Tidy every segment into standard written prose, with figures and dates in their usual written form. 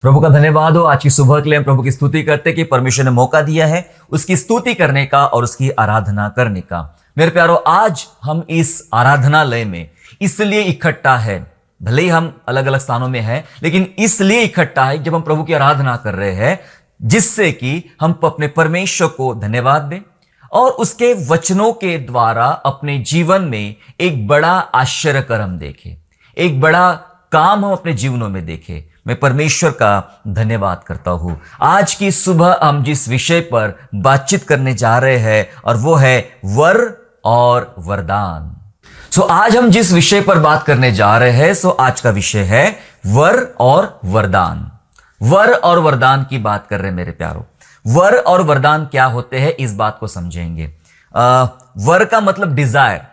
प्रभु का धन्यवाद हो। आज की सुबह के लिए हम प्रभु की स्तुति करते कि परमेश्वर ने मौका दिया है उसकी स्तुति करने का और उसकी आराधना करने का। मेरे प्यारो, आज हम इस आराधनालय में इसलिए इकट्ठा है, भले ही हम अलग अलग स्थानों में हैं, लेकिन इसलिए इकट्ठा है जब हम प्रभु की आराधना कर रहे हैं, जिससे कि हम अपने परमेश्वर को धन्यवाद दें और उसके वचनों के द्वारा अपने जीवन में एक बड़ा आश्चर्य कर्म देखें, एक बड़ा काम हम अपने जीवनों में देखें। मैं परमेश्वर का धन्यवाद करता हूं। आज की सुबह हम जिस विषय पर बातचीत करने जा रहे हैं और वो है वर और वरदान। आज हम जिस विषय पर बात करने जा रहे हैं आज का विषय है वर और वरदान। वर और वरदान की बात कर रहे हैं मेरे प्यारो। वर और वरदान क्या होते हैं इस बात को समझेंगे। वर का मतलब डिजायर।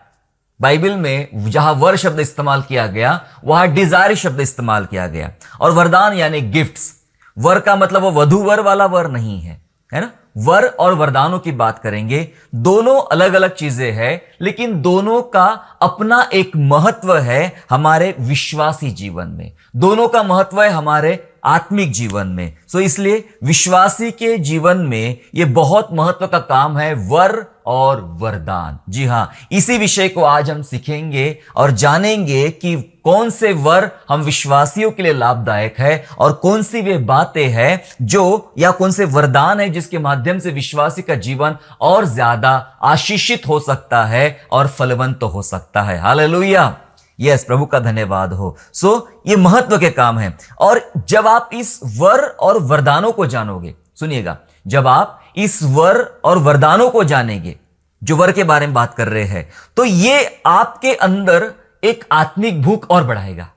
बाइबल में जहां वर शब्द इस्तेमाल किया गया वहां डिजायर शब्द इस्तेमाल किया गया। और वरदान यानी गिफ्ट्स। वर का मतलब वो वधू वर वाला वर नहीं है, है ना। वर और वरदानों की बात करेंगे। दोनों अलग अलग चीजें हैं, लेकिन दोनों का अपना एक महत्व है हमारे विश्वासी जीवन में। दोनों का महत्व है हमारे आत्मिक जीवन में। इसलिए विश्वासी के जीवन में यह बहुत महत्व का काम है वर और वरदान। जी हां, इसी विषय को आज हम सीखेंगे और जानेंगे कि कौन से वर हम विश्वासियों के लिए लाभदायक है और कौन सी वे बातें हैं जो, या कौन से वरदान है जिसके माध्यम से विश्वासी का जीवन और ज्यादा आशीषित हो सकता है और फलवंत हो सकता है। हालेलुया। यस, प्रभु का धन्यवाद हो। ये महत्व के काम है। और जब आप इस वर और वरदानों को जानोगे, सुनिएगा, जब आप इस वर और वरदानों को जानेंगे, जो वर के बारे में बात कर रहे हैं, तो ये आपके अंदर एक आत्मिक भूख और बढ़ाएगा।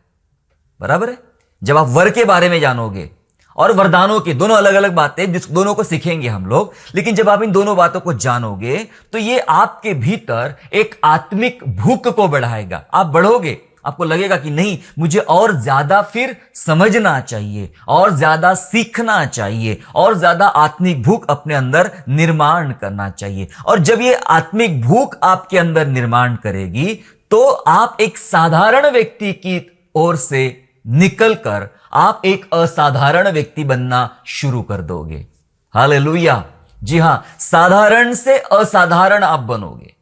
बराबर है। जब आप वर के बारे में जानोगे और वरदानों की, दोनों अलग अलग बातें, जिस दोनों को सीखेंगे हम लोग, लेकिन जब आप इन दोनों बातों को जानोगे तो ये आपके भीतर एक आत्मिक भूख को बढ़ाएगा। आप बढ़ोगे, आपको लगेगा कि नहीं, मुझे और ज्यादा फिर समझना चाहिए और ज्यादा सीखना चाहिए और ज्यादा आत्मिक भूख अपने अंदर निर्माण करना चाहिए। और जब ये आत्मिक भूख आपके अंदर निर्माण करेगी तो आप एक साधारण व्यक्ति की ओर से निकलकर आप एक असाधारण व्यक्ति बनना शुरू कर दोगे। हालेलुया। जी हां, साधारण से असाधारण आप बनोगे।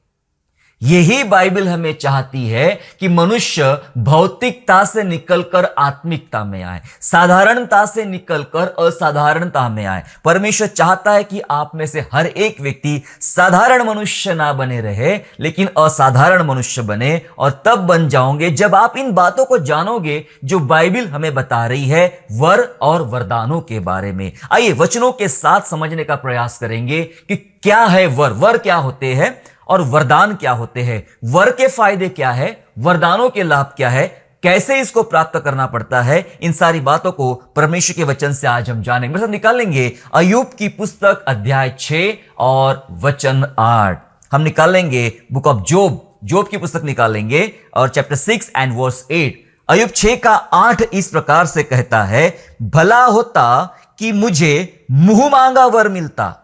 यही बाइबल हमें चाहती है कि मनुष्य भौतिकता से निकलकर आत्मिकता में आए, साधारणता से निकलकर असाधारणता में आए। परमेश्वर चाहता है कि आप में से हर एक व्यक्ति साधारण मनुष्य ना बने रहे, लेकिन असाधारण मनुष्य बने। और तब बन जाओगे जब आप इन बातों को जानोगे जो बाइबल हमें बता रही है वर और वरदानों के बारे में। आइए वचनों के साथ समझने का प्रयास करेंगे कि क्या है वर, वर क्या होते हैं और वरदान क्या होते हैं, वर के फायदे क्या है, वरदानों के लाभ क्या है, कैसे इसको प्राप्त करना पड़ता है। इन सारी बातों को परमेश्वर के वचन से आज हम जानेंगे। मेरे साथ निकालेंगे अय्यूब की पुस्तक अध्याय 6 और वचन 8। हम निकालेंगे बुक ऑफ जोब की पुस्तक निकालेंगे और चैप्टर 6 एंड वर्स 8। अय्यूब 6 का 8 इस प्रकार से कहता है, भला होता कि मुझे मुंह मांगा वर मिलता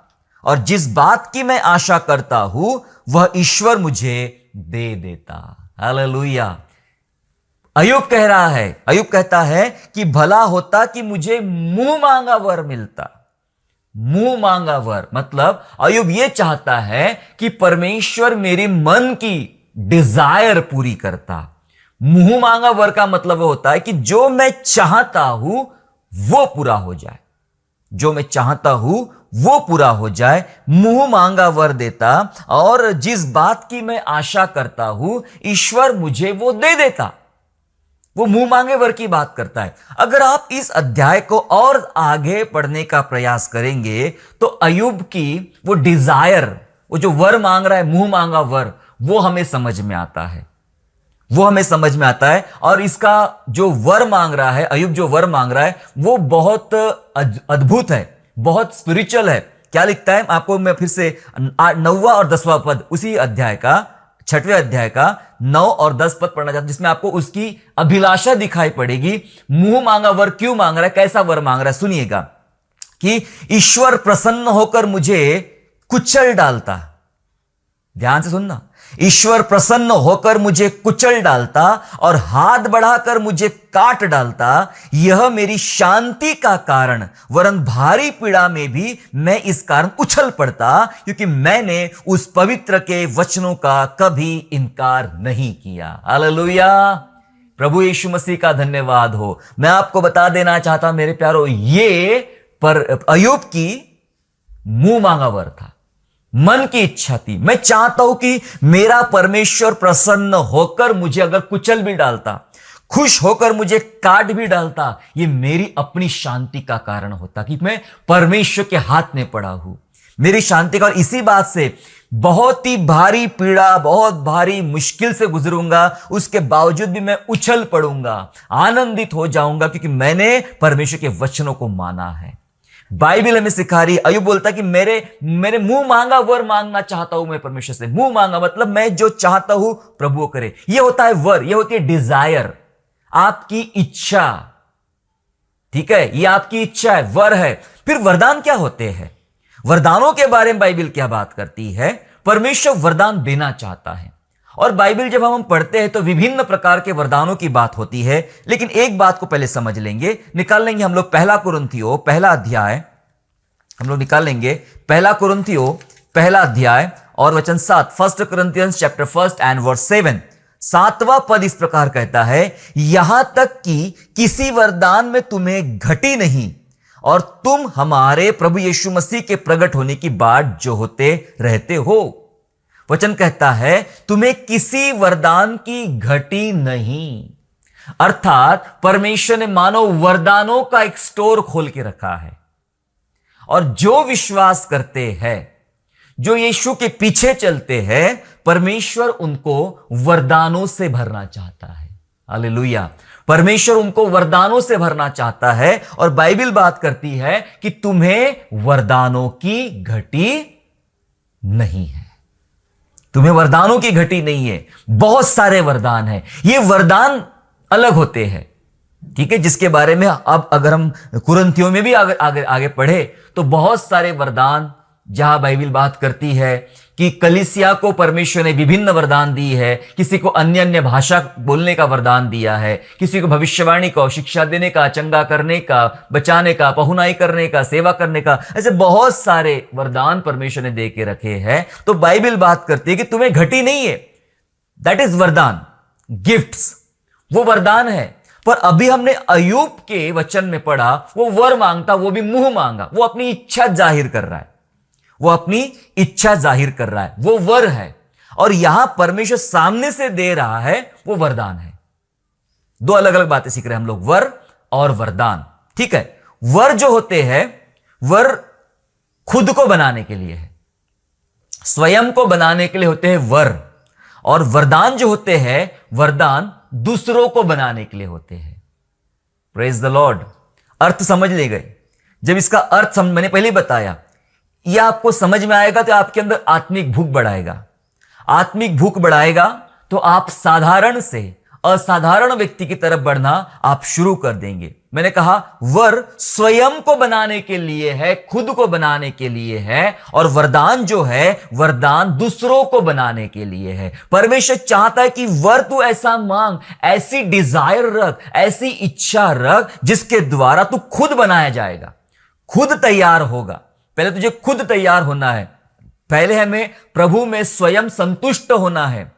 और जिस बात की मैं आशा करता हूं वह ईश्वर मुझे दे देता। हालेलुया। अय्यूब कह रहा है, अय्यूब कहता है कि भला होता कि मुझे मुंह मांगा वर मिलता। मुंह मांगा वर मतलब अय्यूब यह चाहता है कि परमेश्वर मेरी मन की डिजायर पूरी करता। मुंह मांगा वर का मतलब होता है कि जो मैं चाहता हूं वो पूरा हो जाए, जो मैं चाहता हूं वो पूरा हो जाए। मुंह मांगा वर देता और जिस बात की मैं आशा करता हूं ईश्वर मुझे वो दे देता। वो मुंह मांगे वर की बात करता है। अगर आप इस अध्याय को और आगे पढ़ने का प्रयास करेंगे तो अय्यूब की वो डिजायर, वो जो वर मांग रहा है, मुंह मांगा वर, वो हमें समझ में आता है, वो हमें समझ में आता है। और इसका जो वर मांग रहा है, अय्यूब जो वर मांग रहा है, वो बहुत अद्भुत है, बहुत स्पिरिचुअल है। क्या लिखता है आपको, मैं फिर से 9वां और 10वां पद उसी अध्याय का, 6वें अध्याय का 9 और 10 पद पढ़ना चाहता हूं, जिसमें आपको उसकी अभिलाषा दिखाई पड़ेगी। मुंह मांगा वर क्यों मांग रहा है, कैसा वर मांग रहा है, सुनिएगा कि ईश्वर प्रसन्न होकर मुझे कुचल डालता। ध्यान से सुनना, ईश्वर प्रसन्न होकर मुझे कुचल डालता और हाथ बढ़ाकर मुझे काट डालता, यह मेरी शांति का कारण, वरन भारी पीड़ा में भी मैं इस कारण उछल पड़ता, क्योंकि मैंने उस पवित्र के वचनों का कभी इनकार नहीं किया। हालेलुया, प्रभु यीशु मसीह का धन्यवाद हो। मैं आपको बता देना चाहता मेरे प्यारो, ये पर अय्यूब की मुंह मांगा वर था, मन की इच्छा थी। मैं चाहता हूं कि मेरा परमेश्वर प्रसन्न होकर मुझे अगर कुचल भी डालता, खुश होकर मुझे काट भी डालता, ये मेरी अपनी शांति का कारण होता कि मैं परमेश्वर के हाथ में पड़ा हूं, मेरी शांति का। और इसी बात से बहुत ही भारी पीड़ा, बहुत भारी मुश्किल से गुजरूंगा, उसके बावजूद भी मैं उछल पड़ूंगा, आनंदित हो जाऊंगा, क्योंकि मैंने परमेश्वर के वचनों को माना है। बाइबल हमें सिखा रही है, अय्यूब बोलता कि मेरे मुंह मांगा वर मांगना चाहता हूं मैं परमेश्वर से। मुंह मांगा मतलब मैं जो चाहता हूं प्रभु वो करे। ये होता है वर, ये होती है डिजायर, आपकी इच्छा। ठीक है, ये आपकी इच्छा है, वर है। फिर वरदान क्या होते हैं? वरदानों के बारे में बाइबल क्या बात करती है? परमेश्वर वरदान देना चाहता है, और बाइबल जब हम पढ़ते हैं तो विभिन्न प्रकार के वरदानों की बात होती है। लेकिन एक बात को पहले समझ लेंगे, निकाल लेंगे हम लोग पहला कुरिन्थियों पहला अध्याय, हम लोग निकाल लेंगे पहला कुरिन्थियों पहला अध्याय और वचन 7, 1 Corinthians chapter 1 and verse 7। 7वां पद इस प्रकार कहता है, यहां तक कि किसी वरदान में तुम्हें घटी नहीं, और तुम हमारे प्रभु यीशु मसीह के प्रकट होने की बाट जो होते रहते हो। वचन कहता है तुम्हें किसी वरदान की घटी नहीं, अर्थात परमेश्वर ने मानो वरदानों का एक स्टोर खोल के रखा है, और जो विश्वास करते हैं, जो यीशु के पीछे चलते हैं, परमेश्वर उनको वरदानों से भरना चाहता है। हालेलुया, परमेश्वर उनको वरदानों से भरना चाहता है। और बाइबल बात करती है कि तुम्हें वरदानों की घटी नहीं है, तुम्हें वरदानों की घटी नहीं है। बहुत सारे वरदान हैं, ये वरदान अलग होते हैं, ठीक है, जिसके बारे में अब अगर हम कुरिन्थियों में भी आगे पढ़े तो बहुत सारे वरदान, जहां बाइबल बात करती है कि कलीसिया को परमेश्वर ने विभिन्न वरदान दी है। किसी को अन्य अन्य भाषा बोलने का वरदान दिया है, किसी को भविष्यवाणी का, शिक्षा देने का, चंगा करने का, बचाने का, पहुनाई करने का, सेवा करने का, ऐसे बहुत सारे वरदान परमेश्वर ने दे के रखे हैं। तो बाइबल बात करती है कि तुम्हें घटी नहीं है, दैट इज वरदान, गिफ्ट्स, वो वरदान है। पर अभी हमने अय्यूब के वचन में पढ़ा, वो वर मांगता, वो भी मुंह मांगा, वो अपनी इच्छा जाहिर कर रहा है, वो अपनी इच्छा जाहिर कर रहा है, वो वर है। और यहां परमेश्वर सामने से दे रहा है, वो वरदान है। दो अलग अलग बातें सीख रहे हैं हम लोग, वर और वरदान। ठीक है, वर जो होते हैं, वर खुद को बनाने के लिए है, स्वयं को बनाने के लिए होते हैं वर। और वरदान जो होते हैं, वरदान दूसरों को बनाने के लिए होते हैं। Praise the Lord. अर्थ समझ ले गए? जब इसका अर्थ मैंने पहले ही बताया, यह आपको समझ में आएगा तो आपके अंदर आत्मिक भूख बढ़ाएगा। आत्मिक भूख बढ़ाएगा तो आप साधारण से असाधारण व्यक्ति की तरफ बढ़ना आप शुरू कर देंगे। मैंने कहा वर स्वयं को बनाने के लिए है, खुद को बनाने के लिए है, और वरदान जो है, वरदान दूसरों को बनाने के लिए है। परमेश्वर चाहता है कि वर तू ऐसा मांग, ऐसी डिजायर रख, ऐसी इच्छा रख, जिसके द्वारा तू खुद बनाया जाएगा, खुद तैयार होगा। पहले तुझे खुद तैयार होना है, पहले हमें प्रभु में स्वयं संतुष्ट होना है,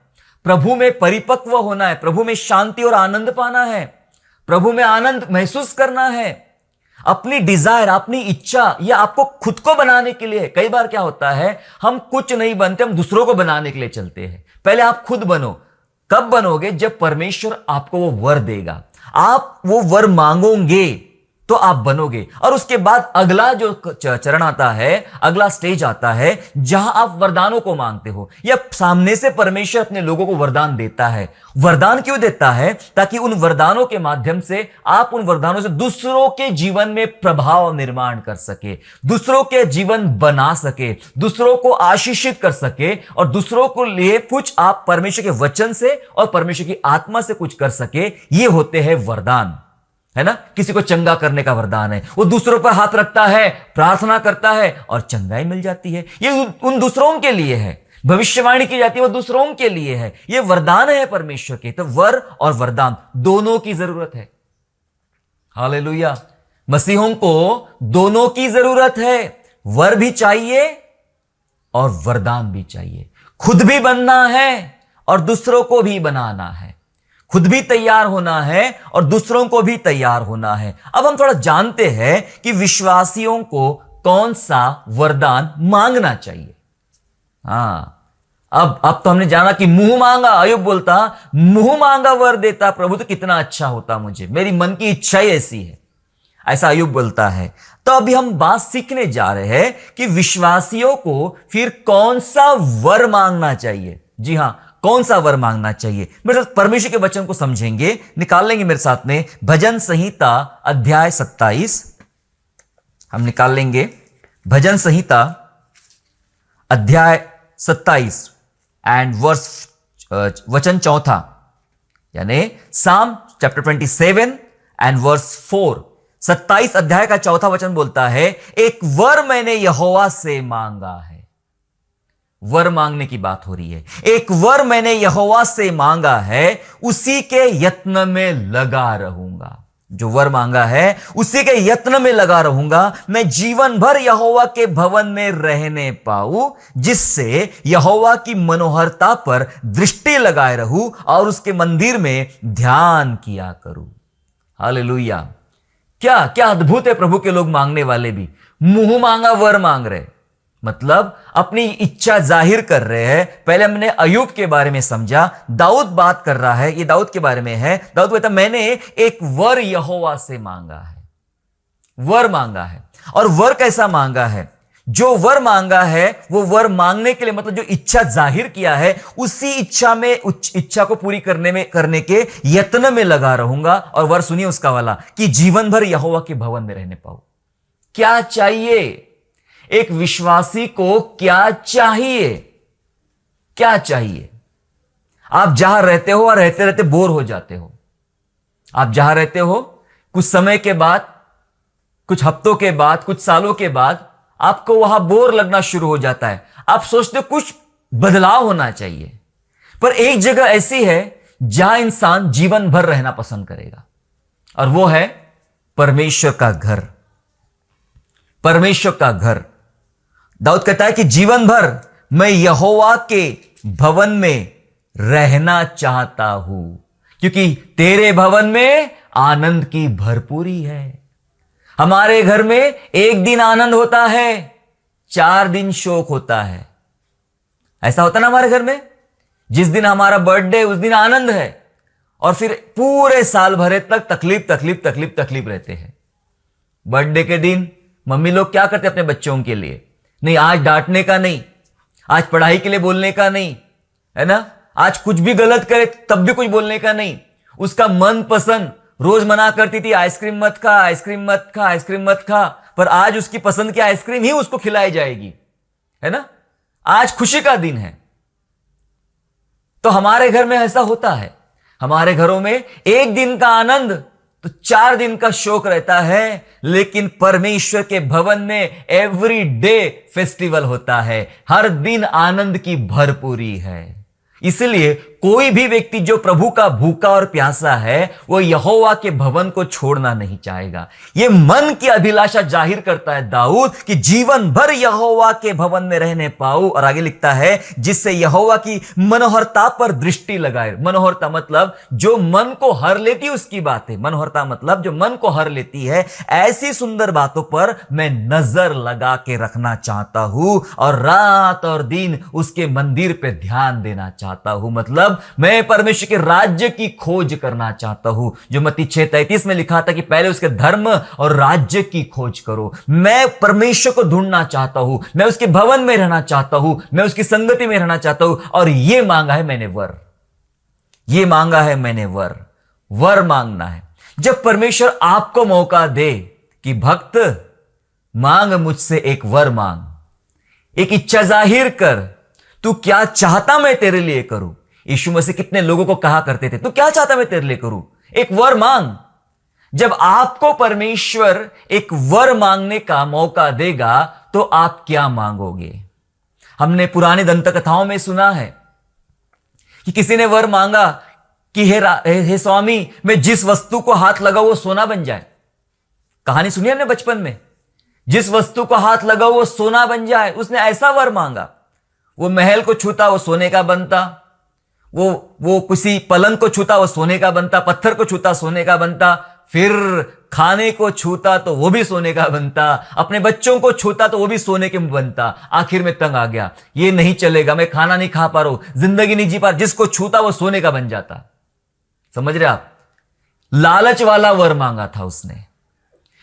प्रभु में परिपक्व होना है, प्रभु में शांति और आनंद पाना है, प्रभु में आनंद महसूस करना है। अपनी डिजायर, अपनी इच्छा, यह आपको खुद को बनाने के लिए है। कई बार क्या होता है, हम कुछ नहीं बनते, हम दूसरों को बनाने के लिए चलते हैं। पहले आप खुद बनो। कब बनोगे? जब परमेश्वर आपको वो वर देगा, आप वो वर मांगोगे तो आप बनोगे। और उसके बाद अगला जो चरण आता है, अगला स्टेज आता है, जहां आप वरदानों को मांगते हो, या सामने से परमेश्वर अपने लोगों को वरदान देता है। वरदान क्यों देता है? ताकि उन वरदानों के माध्यम से आप उन वरदानों से दूसरों के जीवन में प्रभाव निर्माण कर सके, दूसरों के जीवन बना सके, दूसरों को आशीषित कर सके, और दूसरों को लिए कुछ आप परमेश्वर के वचन से और परमेश्वर की आत्मा से कुछ कर सके। ये होते हैं वरदान, है ना। किसी को चंगा करने का वरदान है, वो दूसरों पर हाथ रखता है, प्रार्थना करता है और चंगाई मिल जाती है। ये उन दूसरों के लिए है। भविष्यवाणी की जाती है वो दूसरों के लिए है, ये वरदान है परमेश्वर के। तो वर और वरदान दोनों की जरूरत है। हालेलुया। मसीहों को दोनों की जरूरत है, वर भी चाहिए और वरदान भी चाहिए। खुद भी बनना है और दूसरों को भी बनाना है, खुद भी तैयार होना है और दूसरों को भी तैयार होना है। अब हम थोड़ा जानते हैं कि विश्वासियों को कौन सा वरदान मांगना चाहिए। अब तो हमने जाना कि मुंह मांगा, अय्यूब बोलता मुंह मांगा वर देता प्रभु, तो कितना अच्छा होता मुझे, मेरी मन की इच्छा ही ऐसी है, ऐसा अय्यूब बोलता है। तो अभी हम बात सीखने जा रहे हैं कि विश्वासियों को फिर कौन सा वर मांगना चाहिए। जी हां, कौन सा वर मांगना चाहिए। मेरे साथ परमेश्वर के वचन को समझेंगे, निकाल लेंगे मेरे साथ में भजन संहिता अध्याय 27। हम निकाल लेंगे भजन संहिता अध्याय 27 एंड वर्स वचन 4, यानी साम चैप्टर 27 एंड वर्स 4। 27 अध्याय का 4 वचन बोलता है, एक वर मैंने यहोवा से मांगा है। वर मांगने की बात हो रही है। एक वर मैंने यहोवा से मांगा है, उसी के यत्न में लगा रहूंगा। जो वर मांगा है उसी के यत्न में लगा रहूंगा, मैं जीवन भर यहोवा के भवन में रहने पाऊं, जिससे यहोवा की मनोहरता पर दृष्टि लगाए रहूं और उसके मंदिर में ध्यान किया करूं। हालेलुया। क्या क्या अद्भुत है। प्रभु के लोग मांगने वाले भी मुंह मांगा वर मांग रहे, मतलब अपनी इच्छा जाहिर कर रहे हैं। पहले हमने अय्यूब के बारे में समझा, दाऊद बात कर रहा है, ये दाऊद के बारे में है। दाऊद कहता मैंने एक वर यहोवा से मांगा है, वर मांगा है। और वर कैसा मांगा है? जो वर मांगा है वो वर मांगने के लिए, मतलब जो इच्छा जाहिर किया है उसी इच्छा में, इच्छा को पूरी करने के यत्न में लगा रहूंगा। और वर सुनिए उसका वाला, कि जीवन भर यहोवा के भवन में रहने पाऊं। क्या चाहिए एक विश्वासी को? क्या चाहिए? क्या चाहिए? आप जहां रहते हो और रहते रहते बोर हो जाते हो। आप जहां रहते हो कुछ समय के बाद, कुछ हफ्तों के बाद, कुछ सालों के बाद आपको वहां बोर लगना शुरू हो जाता है। आप सोचते हो कुछ बदलाव होना चाहिए। पर एक जगह ऐसी है जहां इंसान जीवन भर रहना पसंद करेगा, और वो है परमेश्वर का घर। परमेश्वर का घर। दाऊद कहता है कि जीवन भर मैं यहोवा के भवन में रहना चाहता हूं, क्योंकि तेरे भवन में आनंद की भरपूरी है। हमारे घर में एक दिन आनंद होता है, 4 दिन शोक होता है। ऐसा होता ना हमारे घर में? जिस दिन हमारा बर्थडे उस दिन आनंद है, और फिर पूरे साल भर तक तकलीफ तकलीफ तकलीफ तकलीफ रहते हैं। बर्थडे के दिन मम्मी लोग क्या करते अपने बच्चों के लिए? नहीं, आज डांटने का नहीं, आज पढ़ाई के लिए बोलने का नहीं, है ना, आज कुछ भी गलत करे तब भी कुछ बोलने का नहीं। उसका मन पसंद रोज मना करती थी, आइसक्रीम मत खा, आइसक्रीम मत खा, आइसक्रीम मत खा, पर आज उसकी पसंद की आइसक्रीम ही उसको खिलाई जाएगी, है ना। आज खुशी का दिन है। तो हमारे घर में ऐसा होता है। हमारे घरों में एक दिन का आनंद तो 4 दिन का शोक रहता है, लेकिन परमेश्वर के भवन में एवरी डे फेस्टिवल होता है। हर दिन आनंद की भरपूरी है। इसलिए कोई भी व्यक्ति जो प्रभु का भूखा और प्यासा है वो यहोवा के भवन को छोड़ना नहीं चाहेगा। यह मन की अभिलाषा जाहिर करता है दाऊद कि जीवन भर यहोवा के भवन में रहने पाऊं। और आगे लिखता है जिससे यहोवा की मनोहरता पर दृष्टि लगाए। मनोहरता मतलब जो मन को हर लेती है उसकी बात है। मनोहरता मतलब जो मन को हर लेती है, ऐसी सुंदर बातों पर मैं नजर लगा के रखना चाहता हूं और रात और दिन उसके मंदिर पे ध्यान देना चाहता हूं। मतलब मैं परमेश्वर के राज्य की खोज करना चाहता हूं, जो मत्ती 6:33 में लिखा था कि पहले उसके धर्म और राज्य की खोज करो। मैं परमेश्वर को ढूंढना चाहता हूं, मैं उसके भवन में रहना चाहता हूं, मैं उसकी संगति में रहना चाहता हूं। और यह मांगा है मैंने वर, यह मांगा है मैंने वर। वर मांगना है। जब परमेश्वर आपको मौका दे कि भक्त मांग मुझसे एक वर मांग, एक इच्छा जाहिर कर, तू क्या चाहता मैं तेरे लिए करूं। यीशु मसीह कितने लोगों को कहा करते थे, तू क्या चाहता मैं तेरे लिए करूं, एक वर मांग। जब आपको परमेश्वर एक वर मांगने का मौका देगा तो आप क्या मांगोगे? हमने पुरानी दंत कथाओं में सुना है कि किसी ने वर मांगा कि हे स्वामी, मैं जिस वस्तु को हाथ लगाऊं वो सोना बन जाए। कहानी सुनी हमने बचपन में, जिस वस्तु को हाथ लगाओ वो सोना बन जाए। उसने ऐसा वर मांगा, वो महल को छूता वो सोने का बनता, वो किसी पलंग को छूता वो सोने का बनता, पत्थर को छूता सोने का बनता, फिर खाने को छूता तो वो भी सोने का बनता, अपने बच्चों को छूता तो वो भी सोने के बनता। आखिर में तंग आ गया, ये नहीं चलेगा, मैं खाना नहीं खा पा रहा हूं, जिंदगी नहीं जी पा रहा, जिसको छूता वो सोने का बन जाता। समझ रहे आप? लालच वाला वर मांगा था उसने।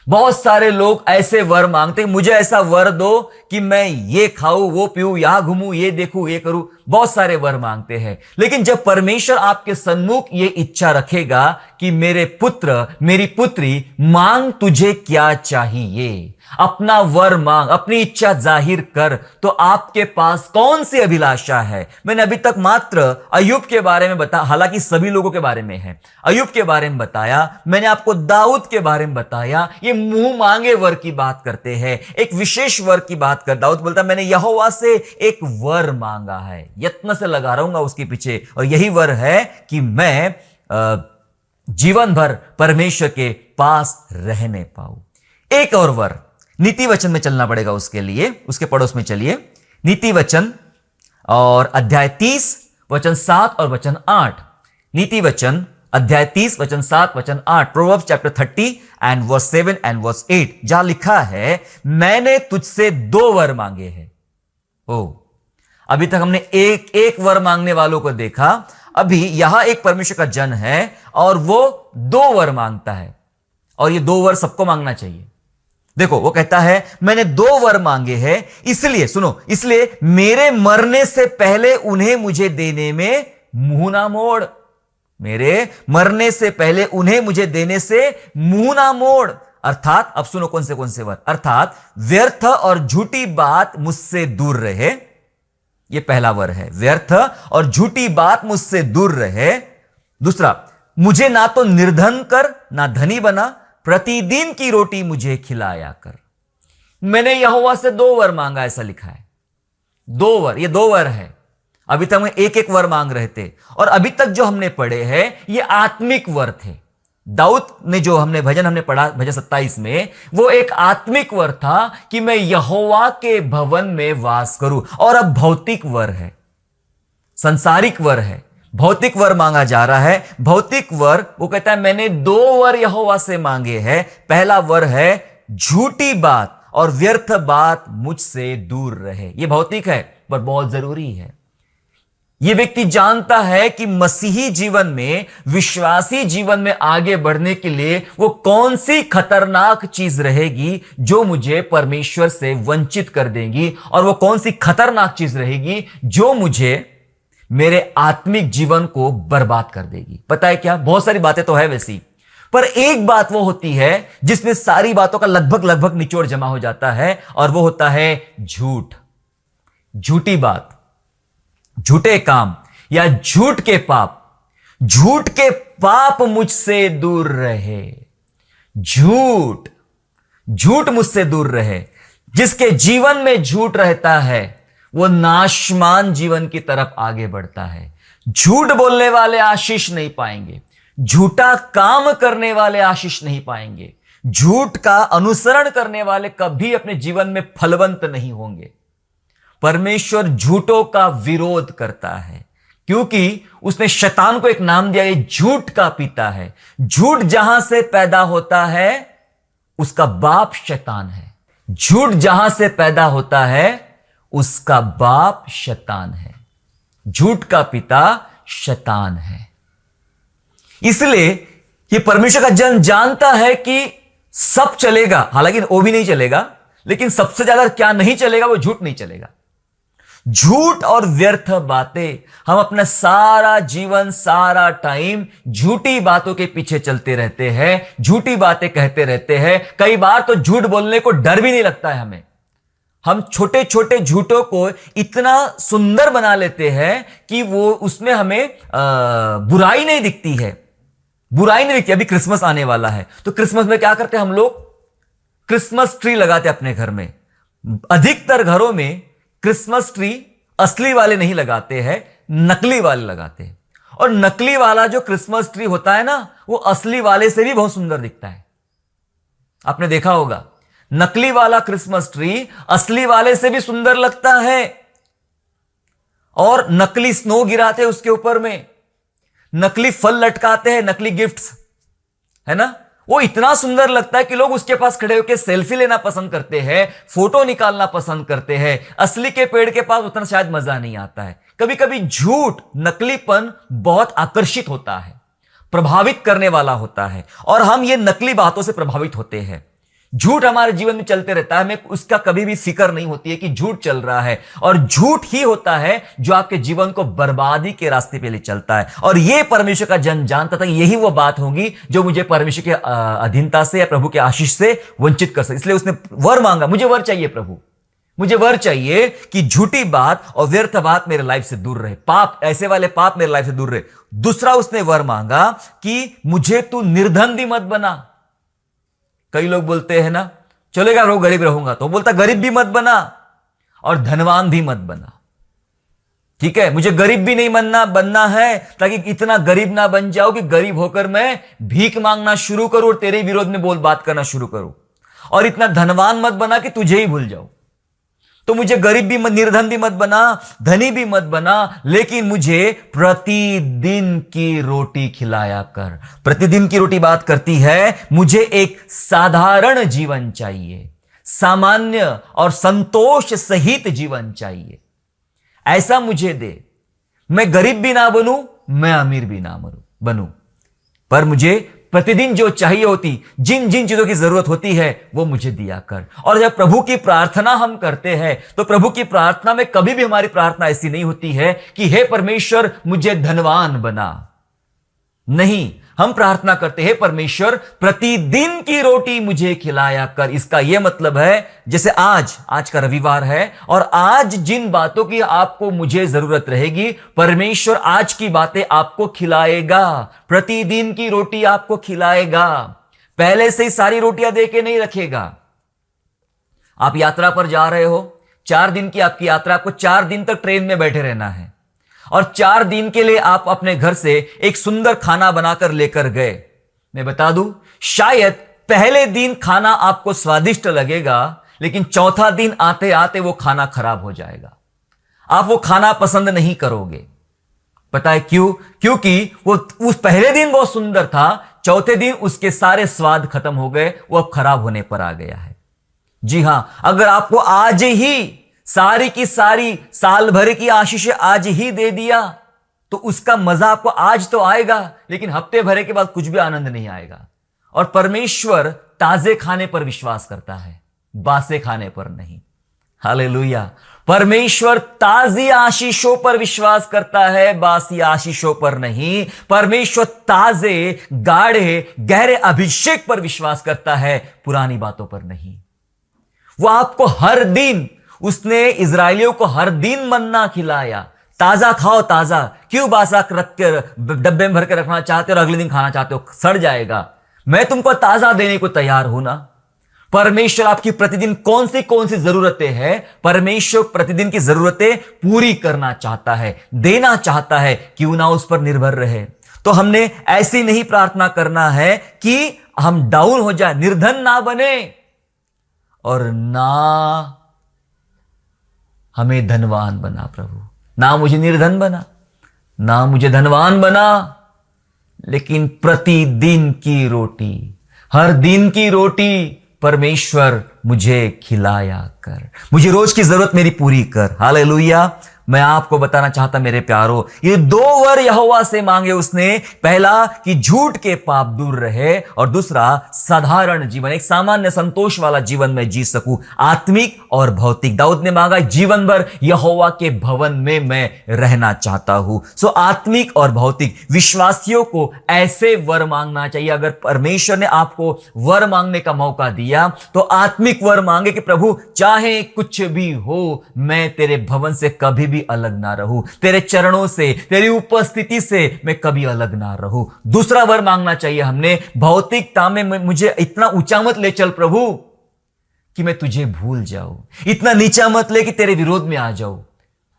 बहुत सारे लोग ऐसे वर मांगते, मुझे ऐसा वर दो कि मैं ये खाऊं, वो पीऊं, यहां घूमूं, ये देखूं, ये करूं। बहुत सारे वर मांगते हैं। लेकिन जब परमेश्वर आपके सन्मुख ये इच्छा रखेगा कि मेरे पुत्र, मेरी पुत्री, मांग तुझे क्या चाहिए, अपना वर मांग, अपनी इच्छा जाहिर कर, तो आपके पास कौन सी अभिलाषा है। मैंने अभी तक मात्र अय्यूब के बारे में बताया, हालांकि सभी लोगों के बारे में है। अय्यूब के बारे में बताया, मैंने आपको दाऊद के बारे में बताया। ये मुंह मांगे वर की बात करते हैं, एक विशेष वर की बात कर। दाऊद बोलता मैंने यहोवा से एक वर मांगा है, यत्न से लगा रहूंगा उसके पीछे, और यही वर है कि मैं जीवन भर परमेश्वर के पास रहने पाऊं। एक और वर, नीति वचन में चलना पड़ेगा उसके लिए, उसके पड़ोस में चलिए। नीति वचन और अध्याय 30 वचन 7 और वचन 8। नीति वचन अध्याय 30 वचन 7 वचन 8, proverbs chapter 30 and verse 7 and verse 8, जहां लिखा है मैंने तुझसे 2 वर मांगे हैं। ओ, अभी तक हमने एक एक वर मांगने वालों को देखा। अभी यहां एक परमेश्वर का जन है और वो 2 वर मांगता है, और ये 2 वर सबको मांगना चाहिए। देखो, वो कहता है मैंने 2 वर मांगे हैं, इसलिए सुनो, इसलिए मेरे मरने से पहले उन्हें मुझे देने में मुंह ना मोड़। मेरे मरने से पहले उन्हें मुझे देने से मुंह ना मोड़। अर्थात, अब सुनो कौन से वर, अर्थात व्यर्थ और झूठी बात मुझसे दूर रहे। यह पहला वर है, व्यर्थ और झूठी बात मुझसे दूर रहे। दूसरा, मुझे ना तो निर्धन कर ना धनी बना, प्रतिदिन की रोटी मुझे खिलाया कर। मैंने यहोवा से 2 वर मांगा, ऐसा लिखा है। 2 वर, ये 2 वर है। अभी तक हम एक एक वर मांग रहे थे, और अभी तक जो हमने पढ़े हैं ये आत्मिक वर थे। दाऊद ने जो भजन हमने पढ़ा, भजन 27 में, वो एक आत्मिक वर था कि मैं यहोवा के भवन में वास करूं। और अब भौतिक वर है, संसारिक वर है, भौतिक वर मांगा जा रहा है। भौतिक वर, वो कहता है मैंने 2 वर यहोवा से मांगे हैं। पहला वर है झूठी बात और व्यर्थ बात मुझसे दूर रहे। यह भौतिक है पर बहुत जरूरी है। यह व्यक्ति जानता है कि मसीही जीवन में, विश्वासी जीवन में आगे बढ़ने के लिए वो कौन सी खतरनाक चीज रहेगी जो मुझे परमेश्वर से वंचित कर देगी, और वो कौन सी खतरनाक चीज रहेगी जो मुझे मेरे आत्मिक जीवन को बर्बाद कर देगी। पता है क्या, बहुत सारी बातें तो है वैसी, पर एक बात वो होती है जिसमें सारी बातों का लगभग निचोड़ जमा हो जाता है, और वो होता है झूठ, झूठी बात, झूठे काम या झूठ के पाप। झूठ के पाप मुझसे दूर रहे। झूठ, झूठ मुझसे दूर रहे। जिसके जीवन में झूठ रहता है वो नाशमान जीवन की तरफ आगे बढ़ता है। झूठ बोलने वाले आशीष नहीं पाएंगे, झूठा काम करने वाले आशीष नहीं पाएंगे, झूठ का अनुसरण करने वाले कभी अपने जीवन में फलवंत नहीं होंगे। परमेश्वर झूठों का विरोध करता है, क्योंकि उसने शैतान को एक नाम दिया, ये झूठ का पिता है। झूठ जहां से पैदा होता है उसका बाप शैतान है। झूठ जहां से पैदा होता है उसका बाप शैतान है। झूठ का पिता शैतान है। इसलिए ये परमेश्वर का जन जानता है कि सब चलेगा, हालांकि वो भी नहीं चलेगा, लेकिन सबसे ज्यादा क्या नहीं चलेगा, वो झूठ नहीं चलेगा। झूठ और व्यर्थ बातें, हम अपना सारा जीवन, सारा टाइम झूठी बातों के पीछे चलते रहते हैं, झूठी बातें कहते रहते हैं। कई बार तो झूठ बोलने को डर भी नहीं लगता है हमें। हम छोटे छोटे झूठों को इतना सुंदर बना लेते हैं कि वो उसमें हमें बुराई नहीं दिखती है, बुराई नहीं दिखती। अभी क्रिसमस आने वाला है, तो क्रिसमस में क्या करते हैं हम लोग, क्रिसमस ट्री लगाते हैं अपने घर में। अधिकतर घरों में क्रिसमस ट्री असली वाले नहीं लगाते हैं, नकली वाले लगाते हैं। और नकली वाला जो क्रिसमस ट्री होता है ना, वो असली वाले से भी बहुत सुंदर दिखता है। आपने देखा होगा, नकली वाला क्रिसमस ट्री असली वाले से भी सुंदर लगता है। और नकली स्नो गिराते हैं उसके ऊपर में, नकली फल लटकाते हैं, नकली गिफ्ट्स, है ना, वो इतना सुंदर लगता है कि लोग उसके पास खड़े होकर सेल्फी लेना पसंद करते हैं, फोटो निकालना पसंद करते हैं। असली के पेड़ के पास उतना शायद मजा नहीं आता है। कभी कभी झूठ, नकलीपन बहुत आकर्षित होता है, प्रभावित करने वाला होता है, और हम ये नकली बातों से प्रभावित होते हैं। झूठ हमारे जीवन में चलते रहता है, हमें उसका कभी भी फिक्र नहीं होती है कि झूठ चल रहा है, और झूठ ही होता है जो आपके जीवन को बर्बादी के रास्ते पे ले चलता है। और यह परमेश्वर का जन जानता था, यही वो बात होगी जो मुझे परमेश्वर के अधीनता से या प्रभु के आशीष से वंचित कर सके। इसलिए उसने वर मांगा, मुझे वर चाहिए प्रभु, मुझे वर चाहिए कि झूठी बात और व्यर्थ बात मेरे लाइफ से दूर रहे, पाप, ऐसे वाले पाप मेरे लाइफ से दूर रहे। दूसरा उसने वर मांगा कि मुझे तू निर्धन भी मत बना। कई लोग बोलते हैं ना, चलेगा वो गरीब रहूंगा, तो बोलता गरीब भी मत बना और धनवान भी मत बना। ठीक है, मुझे गरीब भी नहीं बनना है, ताकि इतना गरीब ना बन जाओ कि गरीब होकर मैं भीख मांगना शुरू करूं और तेरे विरोध में बात करना शुरू करूं। और इतना धनवान मत बना कि तुझे ही भूल जाओ। तो मुझे गरीब भी मत, निर्धन भी मत बना, धनी भी मत बना, लेकिन मुझे प्रतिदिन की रोटी खिलाया कर। प्रतिदिन की रोटी बात करती है, मुझे एक साधारण जीवन चाहिए, सामान्य और संतोष सहित जीवन चाहिए। ऐसा मुझे दे, मैं गरीब भी ना बनूं, मैं अमीर भी ना बनूं, पर मुझे प्रतिदिन जो चाहिए होती, जिन जिन चीजों की जरूरत होती है, वो मुझे दिया कर। और जब प्रभु की प्रार्थना हम करते हैं, तो प्रभु की प्रार्थना में कभी भी हमारी प्रार्थना ऐसी नहीं होती है कि हे परमेश्वर मुझे धनवान बना। नहीं, हम प्रार्थना करते हैं, परमेश्वर प्रतिदिन की रोटी मुझे खिलाया कर। इसका यह मतलब है, जैसे आज का रविवार है, और आज जिन बातों की आपको मुझे जरूरत रहेगी, परमेश्वर आज की बातें आपको खिलाएगा, प्रतिदिन की रोटी आपको खिलाएगा। पहले से ही सारी रोटियां दे के नहीं रखेगा। आप यात्रा पर जा रहे हो, 4 दिन की आपकी यात्रा, आपको 4 दिन तक ट्रेन में बैठे रहना है, और 4 दिन के लिए आप अपने घर से एक सुंदर खाना बनाकर लेकर गए। मैं बता दूं, शायद पहले दिन खाना आपको स्वादिष्ट लगेगा, लेकिन चौथा दिन आते आते वो खाना खराब हो जाएगा। आप वो खाना पसंद नहीं करोगे। पता है क्यों? क्योंकि वो उस पहले दिन बहुत सुंदर था, चौथे दिन उसके सारे स्वाद खत्म हो गए, वो अब खराब होने पर आ गया है। जी हां, अगर आपको आज ही सारी की सारी साल भर की आशीष आज ही दे दिया, तो उसका मजा आपको आज तो आएगा, लेकिन हफ्ते भरे के बाद कुछ भी आनंद नहीं आएगा। और परमेश्वर ताजे खाने पर विश्वास करता है, बासे खाने पर नहीं। हालेलुया। परमेश्वर ताजी आशीषों पर विश्वास करता है, बासी आशीषों पर नहीं। परमेश्वर ताजे, गाढ़े, गहरे अभिषेक पर विश्वास करता है, पुरानी बातों पर नहीं। वो आपको हर दिन, उसने इजरायलियों को हर दिन मन्ना खिलाया। ताजा खाओ, ताजा क्यों बासा रख के डब्बे में भर के रखना चाहते हो और अगले दिन खाना चाहते हो? सड़ जाएगा। मैं तुमको ताजा देने को तैयार हूं ना। परमेश्वर आपकी प्रतिदिन कौन सी जरूरतें हैं, परमेश्वर प्रतिदिन की जरूरतें पूरी करना चाहता है, देना चाहता है। क्यों ना उस पर निर्भर रहे। तो हमने ऐसी नहीं प्रार्थना करना है कि हम डाउन हो जाए, निर्धन ना बने, और ना हमें धनवान बना प्रभु। ना मुझे निर्धन बना, ना मुझे धनवान बना, लेकिन प्रतिदिन की रोटी, हर दिन की रोटी परमेश्वर मुझे खिलाया कर। मुझे रोज की जरूरत मेरी पूरी कर। हालेलुया। मैं आपको बताना चाहता मेरे प्यारो, ये 2 वर यहोवा से मांगे उसने। पहला कि झूठ के पाप दूर रहे, और दूसरा साधारण जीवन, एक सामान्य संतोष वाला जीवन में जी सकूं, आत्मिक और भौतिक। दाऊद ने मांगा, जीवन भर यहोवा के भवन में मैं रहना चाहता हूं। सो आत्मिक और भौतिक विश्वासियों को ऐसे वर मांगना चाहिए। अगर परमेश्वर ने आपको वर मांगने का मौका दिया, तो आत्मिक वर मांगे कि प्रभु चाहे कुछ भी हो, मैं तेरे भवन से कभी भी अलग ना रहूं, तेरे चरणों से, तेरी उपस्थिति से मैं कभी अलग ना रहूं। दूसरा वर मांगना चाहिए हमने, भौतिकता में मुझे इतना ऊंचा मत ले चल प्रभु कि मैं तुझे भूल जाऊं, इतना नीचा मत ले कि तेरे विरोध में आ जाऊं।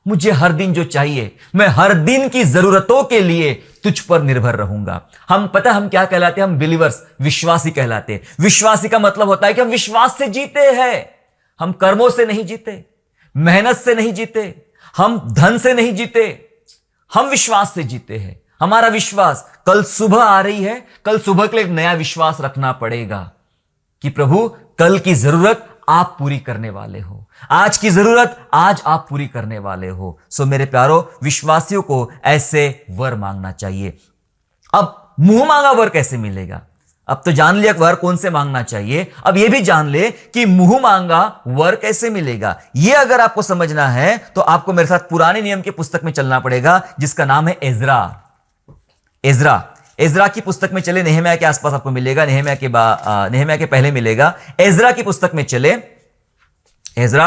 मुझे हर दिन जो चाहिए, मैं हर दिन की जरूरतों के लिए तुझ पर निर्भर रहूंगा। हम पता हम क्या कहलाते हैं? हम बिलीवर्स, विश्वासी कहलाते हैं। विश्वासी का मतलब होता है कि हम विश्वास से जीते हैं। हम कर्मों से नहीं जीते, मेहनत से नहीं जीते, हम धन से नहीं जीते, हम विश्वास से जीते हैं। हमारा विश्वास, कल सुबह आ रही है, कल सुबह के लिए एक नया विश्वास रखना पड़ेगा कि प्रभु कल की जरूरत आप पूरी करने वाले हो, आज की जरूरत आज आप पूरी करने वाले हो। सो मेरे प्यारो, विश्वासियों को ऐसे वर मांगना चाहिए। अब मुंह मांगा वर कैसे मिलेगा? अब तो जान लिया वर कौन से मांगना चाहिए, अब यह भी जान ले कि मुंह मांगा वर कैसे मिलेगा। यह अगर आपको समझना है तो आपको मेरे साथ पुराने नियम की पुस्तक में चलना पड़ेगा, जिसका नाम है एजरा। एजरा की पुस्तक में चले, नेहम्याह के आसपास आपको मिलेगा, नेहम्याह के पहले मिलेगा। एजरा की पुस्तक में चले, एजरा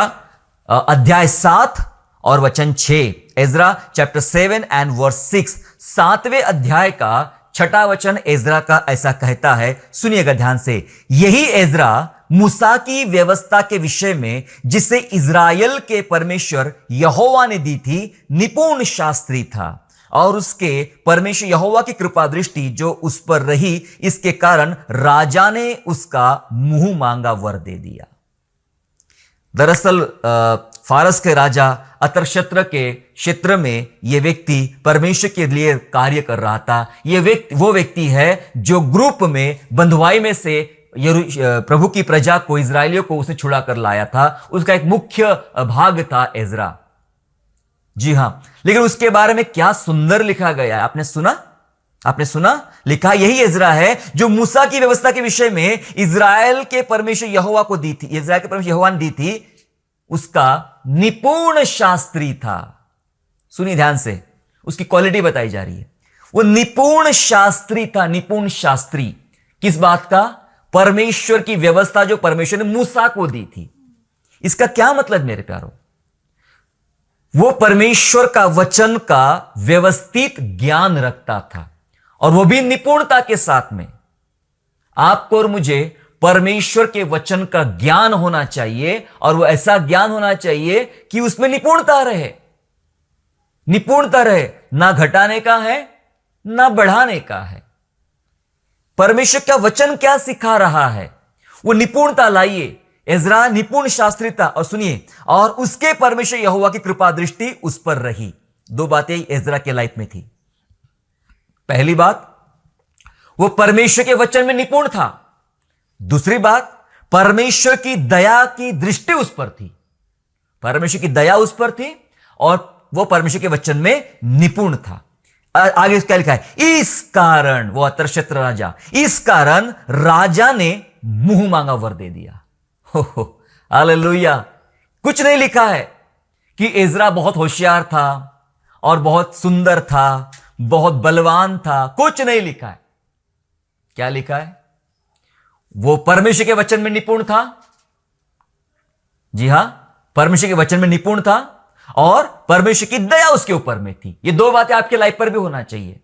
अध्याय 7 और वचन 6। एजरा चैप्टर 7 एंड वर्स 6, 7वें अध्याय का 6ठा वचन एजरा का ऐसा कहता है, सुनिएगा ध्यान से। यही एजरा मूसा की व्यवस्था के विषय में, जिसे इजराइल के परमेश्वर यहोवा ने दी थी, निपुण शास्त्री था, और उसके परमेश्वर यहोवा की कृपा दृष्टि जो उस पर रही, इसके कारण राजा ने उसका मुंह मांगा वर दे दिया। दरअसल फारस के राजा अतरशत्र के क्षेत्र में यह व्यक्ति परमेश्वर के लिए कार्य कर रहा था। यह वो व्यक्ति है जो ग्रुप में बंधुआई में से प्रभु की प्रजा को, इजरायलियों को उसने छुड़ा कर लाया था। उसका एक मुख्य भाग था एजरा। जी हां, लेकिन उसके बारे में क्या सुंदर लिखा गया है, आपने सुना? लिखा यही एजरा है जो मूसा की व्यवस्था के विषय में इजराइल के परमेश्वर यहोवा को दी थी, इजराइल के परमेश्वर यहोवा ने दी थी, उसका निपुण शास्त्री था। सुनिए ध्यान से, उसकी क्वालिटी बताई जा रही है। वो निपुण शास्त्री था। निपुण शास्त्री किस बात का? परमेश्वर की व्यवस्था जो परमेश्वर ने मूसा को दी थी। इसका क्या मतलब मेरे प्यारों? वो परमेश्वर का वचन का व्यवस्थित ज्ञान रखता था, और वो भी निपुणता के साथ में। आपको और मुझे परमेश्वर के वचन का ज्ञान होना चाहिए, और वो ऐसा ज्ञान होना चाहिए कि उसमें निपुणता रहे। निपुणता रहे, ना घटाने का है ना बढ़ाने का है। परमेश्वर का वचन क्या सिखा रहा है, वो निपुणता लाइए। एजरा निपुण शास्त्री था, और सुनिए, और उसके परमेश्वर यहोवा की कृपा दृष्टि उस पर रही। दो बातें एजरा के लाइफ में थी। पहली बात, वो परमेश्वर के वचन में निपुण था। दूसरी बात, परमेश्वर की दया की दृष्टि उस पर थी। परमेश्वर की दया उस पर थी, और वो परमेश्वर के वचन में निपुण था। आगे क्या लिखा है? इस कारण, वो अतरशत्र राजा, इस कारण राजा ने मुंह मांगा वर दे दिया। हो, हालेलुया। कुछ नहीं लिखा है कि एजरा बहुत होशियार था और बहुत सुंदर था, बहुत बलवान था। कुछ नहीं लिखा है। क्या लिखा है? वो परमेश्वर के वचन में निपुण था। जी हां, परमेश्वर के वचन में निपुण था, और परमेश्वर की दया उसके ऊपर में थी। ये दो बातें आपके लाइफ पर भी होना चाहिए।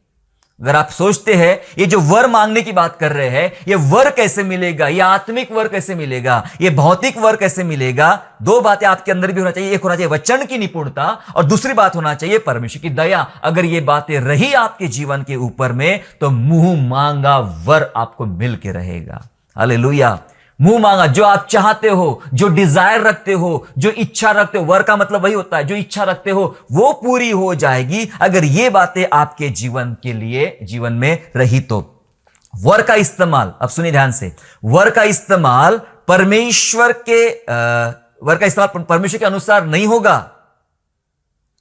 अगर आप सोचते हैं ये जो वर मांगने की बात कर रहे हैं, ये वर कैसे मिलेगा, ये आत्मिक वर कैसे मिलेगा, ये भौतिक वर कैसे मिलेगा, दो बातें आपके अंदर भी होना चाहिए। एक होना चाहिए वचन की निपुणता, और दूसरी बात होना चाहिए परमेश्वर की दया। अगर ये बातें रही आपके जीवन के ऊपर में, तो मुंह मांगा वर आपको मिल के रहेगा। हालेलुया। मुंह मांगा, जो आप चाहते हो, जो डिजायर रखते हो, जो इच्छा रखते हो, वर का मतलब वही होता है, जो इच्छा रखते हो वो पूरी हो जाएगी, अगर ये बातें आपके जीवन के लिए, जीवन में रही तो। वर का इस्तेमाल, अब सुनिए ध्यान से, वर का इस्तेमाल परमेश्वर के अनुसार नहीं होगा,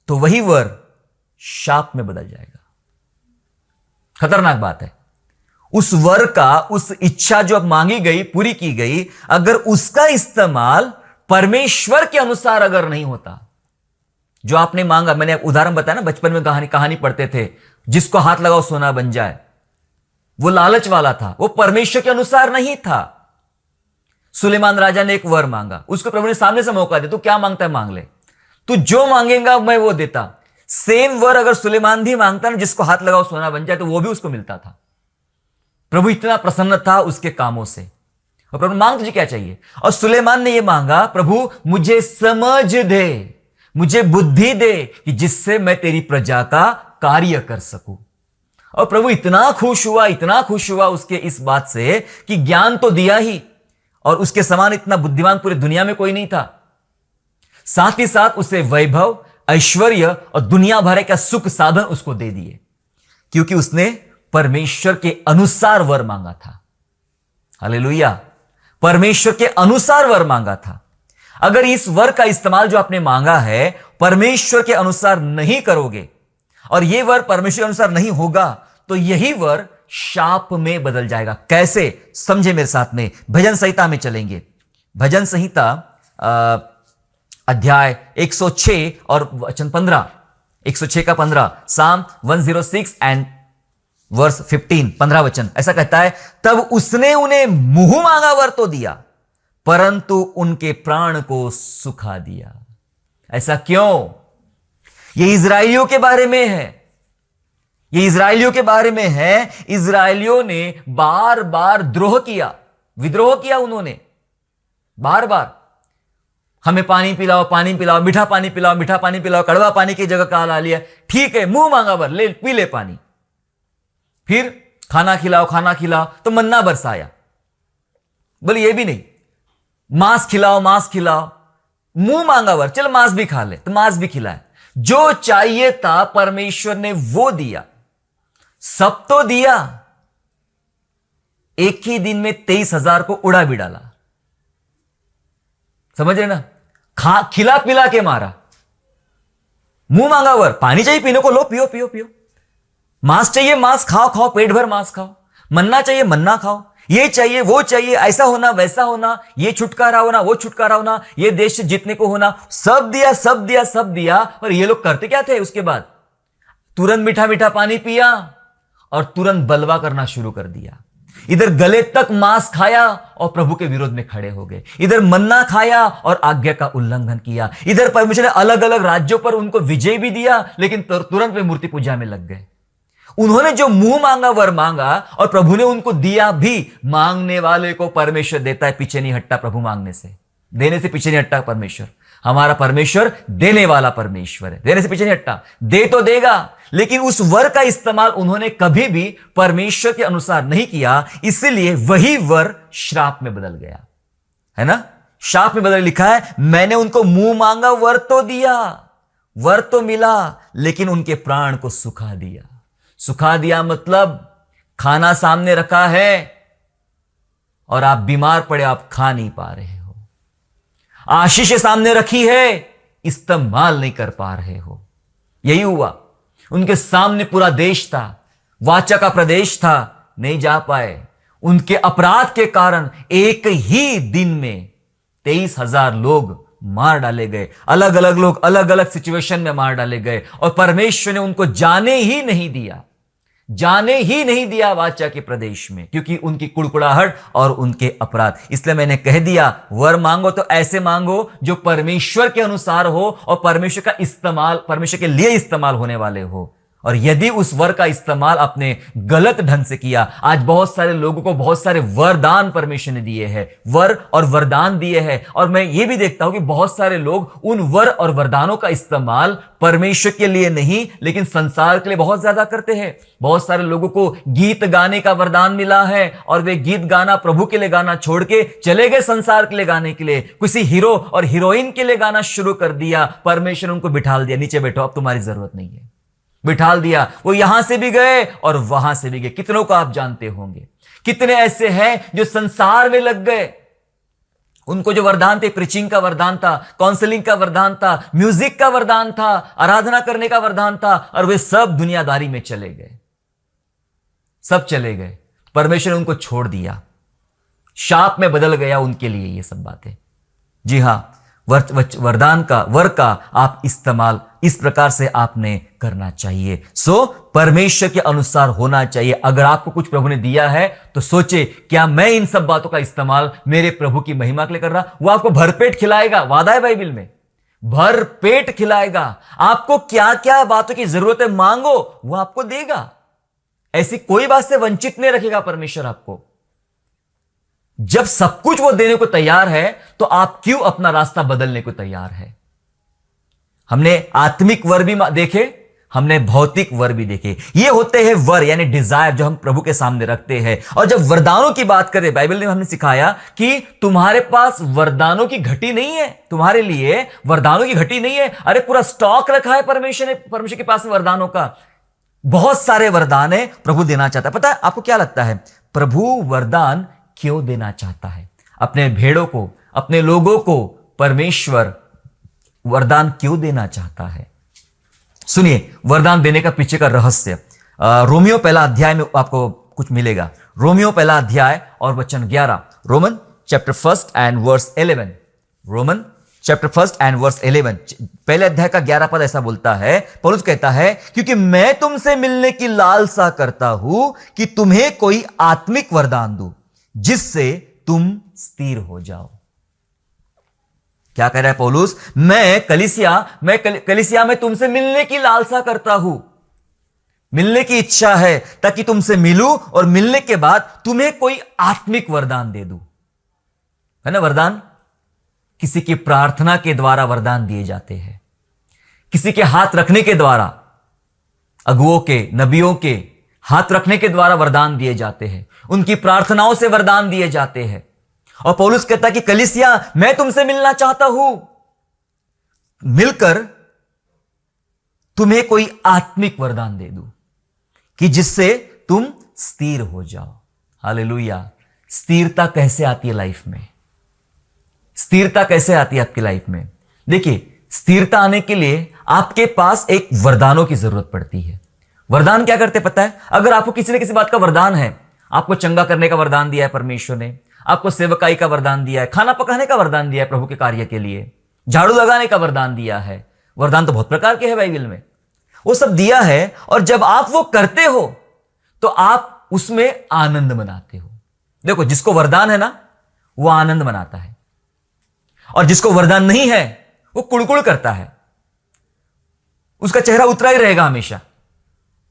तो वही वर शाप में बदल जाएगा। खतरनाक बात है। उस वर का, उस इच्छा जो अब मांगी गई, पूरी की गई, अगर उसका इस्तेमाल परमेश्वर के अनुसार अगर नहीं होता, जो आपने मांगा, मैंने उदाहरण बताया ना, बचपन में कहानी पढ़ते थे, जिसको हाथ लगाओ सोना बन जाए, वो लालच वाला था, वो परमेश्वर के अनुसार नहीं था। सुलेमान राजा ने एक वर मांगा, उसको प्रभु ने सामने से मौका दिया, तू क्या मांगता है मांग ले, तू जो मांगेगा मैं वो देता। सेम वर अगर सुलेमान भी मांगता ना, जिसको हाथ लगाओ सोना बन जाए, तो वो भी उसको मिलता था। प्रभु इतना प्रसन्न था उसके कामों से। और प्रभु मांग तुझे क्या चाहिए? और सुलेमान ने यह मांगा, प्रभु मुझे समझ दे, मुझे बुद्धि दे कि जिससे मैं तेरी प्रजा का कार्य कर सकूं। और प्रभु इतना खुश हुआ उसके इस बात से कि ज्ञान तो दिया ही, और उसके समान इतना बुद्धिमान पूरी दुनिया में कोई नहीं था। साथ ही साथ उसे वैभव, ऐश्वर्य और दुनिया भर का सुख साधन उसको दे दिए, क्योंकि उसने परमेश्वर के अनुसार वर मांगा था। हालेलुया, परमेश्वर के अनुसार वर मांगा था। अगर इस वर का इस्तेमाल जो आपने मांगा है परमेश्वर के अनुसार नहीं करोगे, और यह वर परमेश्वर के अनुसार नहीं होगा, तो यही वर शाप में बदल जाएगा। कैसे? समझे मेरे साथ में। भजन संहिता में चलेंगे। भजन संहिता अध्याय 106 और वचन 15, 106 का 15, साम 106 एंड वर्स 15, 15 वचन ऐसा कहता है, तब उसने उन्हें मुंह मांगा वर तो दिया, परंतु उनके प्राण को सुखा दिया। ऐसा क्यों? यह इजराइलियों के बारे में है, यह इजराइलियों के बारे में है। इजराइलियों ने बार बार द्रोह किया, विद्रोह किया उन्होंने बार बार। हमें पानी पिलाओ, पानी पिलाओ, मीठा पानी पिलाओ, मीठा पानी पिलाओ, कड़वा पानी की जगह कहा ला लिया। ठीक है, मुंह मांगा वर, ले पी ले पानी। फिर खाना खिलाओ, खाना खिलाओ, तो मन्ना बरसाया। बोले ये भी नहीं, मांस खिलाओ, मांस खिलाओ, मुंह मांगा वर, चल मांस भी खा ले, तो मांस भी खिलाए। जो चाहिए था परमेश्वर ने वो दिया, सब तो दिया। एक ही दिन में 23,000 को उड़ा भी डाला। समझ रहे ना? खिला पिला के मारा। मुंह मांगा वर, पानी चाहिए पीने को, लो पियो पियो पियो। मांस चाहिए, मांस खाओ खाओ, पेट भर मांस खाओ। मन्ना चाहिए, मन्ना खाओ। ये चाहिए, वो चाहिए, ऐसा होना वैसा होना, ये छुटकारा होना, वो छुटकारा होना, ये देश से जीतने को होना, सब दिया सब दिया सब दिया। और ये लोग करते क्या थे? उसके बाद तुरंत मीठा मीठा पानी पिया और तुरंत बलवा करना शुरू कर दिया। इधर गले तक मांस खाया और प्रभु के विरोध में खड़े हो गए। इधर मन्ना खाया और आज्ञा का उल्लंघन किया। इधर परमेश्वर ने अलग अलग राज्यों पर उनको विजय भी दिया, लेकिन तुरंत वे मूर्ति पूजा में लग गए। उन्होंने जो मुंह मांगा वर मांगा और प्रभु ने उनको दिया भी। मांगने वाले को परमेश्वर देता है, पीछे नहीं हटता। प्रभु मांगने से, देने से पीछे नहीं हटता परमेश्वर। हमारा परमेश्वर देने वाला परमेश्वर है, देने से पीछे नहीं हटता। दे तो देगा, लेकिन उस वर का इस्तेमाल उन्होंने कभी भी परमेश्वर के अनुसार नहीं किया, इसलिए वही वर श्राप में बदल गया। है ना? श्राप में बदल। लिखा है, मैंने उनको मुंह मांगा वर तो दिया, वर तो मिला, लेकिन उनके प्राण को सुखा दिया। सुखा दिया मतलब खाना सामने रखा है और आप बीमार पड़े, आप खा नहीं पा रहे हो। आशीष सामने रखी है, इस्तेमाल नहीं कर पा रहे हो। यही हुआ। उनके सामने पूरा देश था, वाचा का प्रदेश था, नहीं जा पाए। उनके अपराध के कारण एक ही दिन में 23,000 लोग मार डाले गए। अलग अलग लोग अलग अलग सिचुएशन में मार डाले गए, और परमेश्वर ने उनको जाने ही नहीं दिया, जाने ही नहीं दिया वाचा के प्रदेश में, क्योंकि उनकी कुड़कुड़ाहट और उनके अपराध। इसलिए मैंने कह दिया, वर मांगो तो ऐसे मांगो जो परमेश्वर के अनुसार हो और परमेश्वर का इस्तेमाल, परमेश्वर के लिए इस्तेमाल होने वाले हो। और यदि उस वर का इस्तेमाल आपने गलत ढंग से किया, आज बहुत सारे लोगों को बहुत सारे वरदान परमेश्वर ने दिए हैं, वर और वरदान दिए हैं, और मैं ये भी देखता हूं कि बहुत सारे लोग उन वर और वरदानों का इस्तेमाल परमेश्वर के लिए नहीं, लेकिन संसार के लिए बहुत ज्यादा करते हैं। बहुत सारे लोगों को गीत गाने का वरदान मिला है, और वे गीत गाना, प्रभु के लिए गाना छोड़ के चले गए संसार के लिए गाने के लिए। किसी हीरो और हीरोइन के लिए गाना शुरू कर दिया। परमेश्वर ने उनको बिठाल दिया, नीचे बैठो, अब तुम्हारी जरूरत नहीं है। बिठाल दिया। वो यहां से भी गए और वहां से भी गए। कितनों को आप जानते होंगे, कितने ऐसे हैं जो संसार में लग गए। उनको जो वरदान थे, प्रीचिंग का वरदान था, काउंसलिंग का वरदान था, म्यूजिक का वरदान था, आराधना करने का वरदान था, और वे सब दुनियादारी में चले गए, सब चले गए। परमेश्वर ने उनको छोड़ दिया, शाप में बदल गया उनके लिए ये सब बातें। जी हां, वरदान का, वर का आप इस्तेमाल इस प्रकार से आपने करना चाहिए। परमेश्वर के अनुसार होना चाहिए। अगर आपको कुछ प्रभु ने दिया है तो सोचे, क्या मैं इन सब बातों का इस्तेमाल मेरे प्रभु की महिमा के लिए कर रहा? वो आपको भरपेट खिलाएगा, वादा है बाइबल में, भरपेट खिलाएगा। आपको क्या क्या बातों की जरूरत है मांगो, वो आपको देगा। ऐसी कोई बात से वंचित नहीं रखेगा परमेश्वर आपको। जब सब कुछ वो देने को तैयार है तो आप क्यों अपना रास्ता बदलने को तैयार है? हमने आत्मिक वर भी देखे, हमने भौतिक वर भी देखे। ये होते हैं वर यानी डिजायर जो हम प्रभु के सामने रखते हैं। और जब वरदानों की बात करें, बाइबल ने हमने सिखाया कि तुम्हारे पास वरदानों की घटी नहीं है, तुम्हारे लिए वरदानों की घटी नहीं है। अरे पूरा स्टॉक रखा है परमेश्वर के पास वरदानों का। बहुत सारे वरदान है प्रभु देना चाहता है। पता है आपको क्या लगता है प्रभु वरदान क्यों देना चाहता है? अपने भेड़ों को, अपने लोगों को परमेश्वर वरदान क्यों देना चाहता है? सुनिए वरदान देने का पीछे का रहस्य। रोमियो पहला अध्याय में आपको कुछ मिलेगा। रोमियो पहला अध्याय और वचन 11। Roman chapter 1 and verse 11। Roman chapter 1 and verse 11, पहले अध्याय का 11 पद ऐसा बोलता है, पौलुस कहता है, क्योंकि मैं तुमसे मिलने की लालसा करता हूं कि तुम्हें कोई आत्मिक वरदान दूं जिससे तुम स्थिर हो जाओ। क्या कह रहा है पौलुस? मैं कलीसिया में तुमसे मिलने की लालसा करता हूं, मिलने की इच्छा है ताकि तुमसे मिलूं और मिलने के बाद तुम्हें कोई आत्मिक वरदान दे दूं। है ना? वरदान किसी की प्रार्थना के द्वारा वरदान दिए जाते हैं, किसी के हाथ रखने के द्वारा, अगुओं के, नबियों के हाथ रखने के द्वारा वरदान दिए जाते हैं, उनकी प्रार्थनाओं से वरदान दिए जाते हैं। और पौलुस कहता है कि कलीसिया मैं तुमसे मिलना चाहता हूं, मिलकर तुम्हें कोई आत्मिक वरदान दे दूं कि जिससे तुम स्थिर हो जाओ। हालेलुया। स्थिरता कैसे आती है लाइफ में? स्थिरता कैसे आती है आपकी लाइफ में? देखिए, स्थिरता आने के लिए आपके पास एक वरदानों की जरूरत पड़ती है। वरदान क्या करते पता है? अगर आपको किसी न किसी बात का वरदान है, आपको चंगा करने का वरदान दिया है परमेश्वर ने, आपको सेवकाई का वरदान दिया है, खाना पकाने का वरदान दिया है प्रभु के कार्य के लिए, झाड़ू लगाने का वरदान दिया है। वरदान तो बहुत प्रकार के हैं बाइबल में, वो सब दिया है। और जब आप वो करते हो तो आप उसमें आनंद मनाते हो। देखो, जिसको वरदान है ना वो आनंद मनाता है, और जिसको वरदान नहीं है वो कुड़कुड़ करता है, उसका चेहरा उतरा ही रहेगा हमेशा।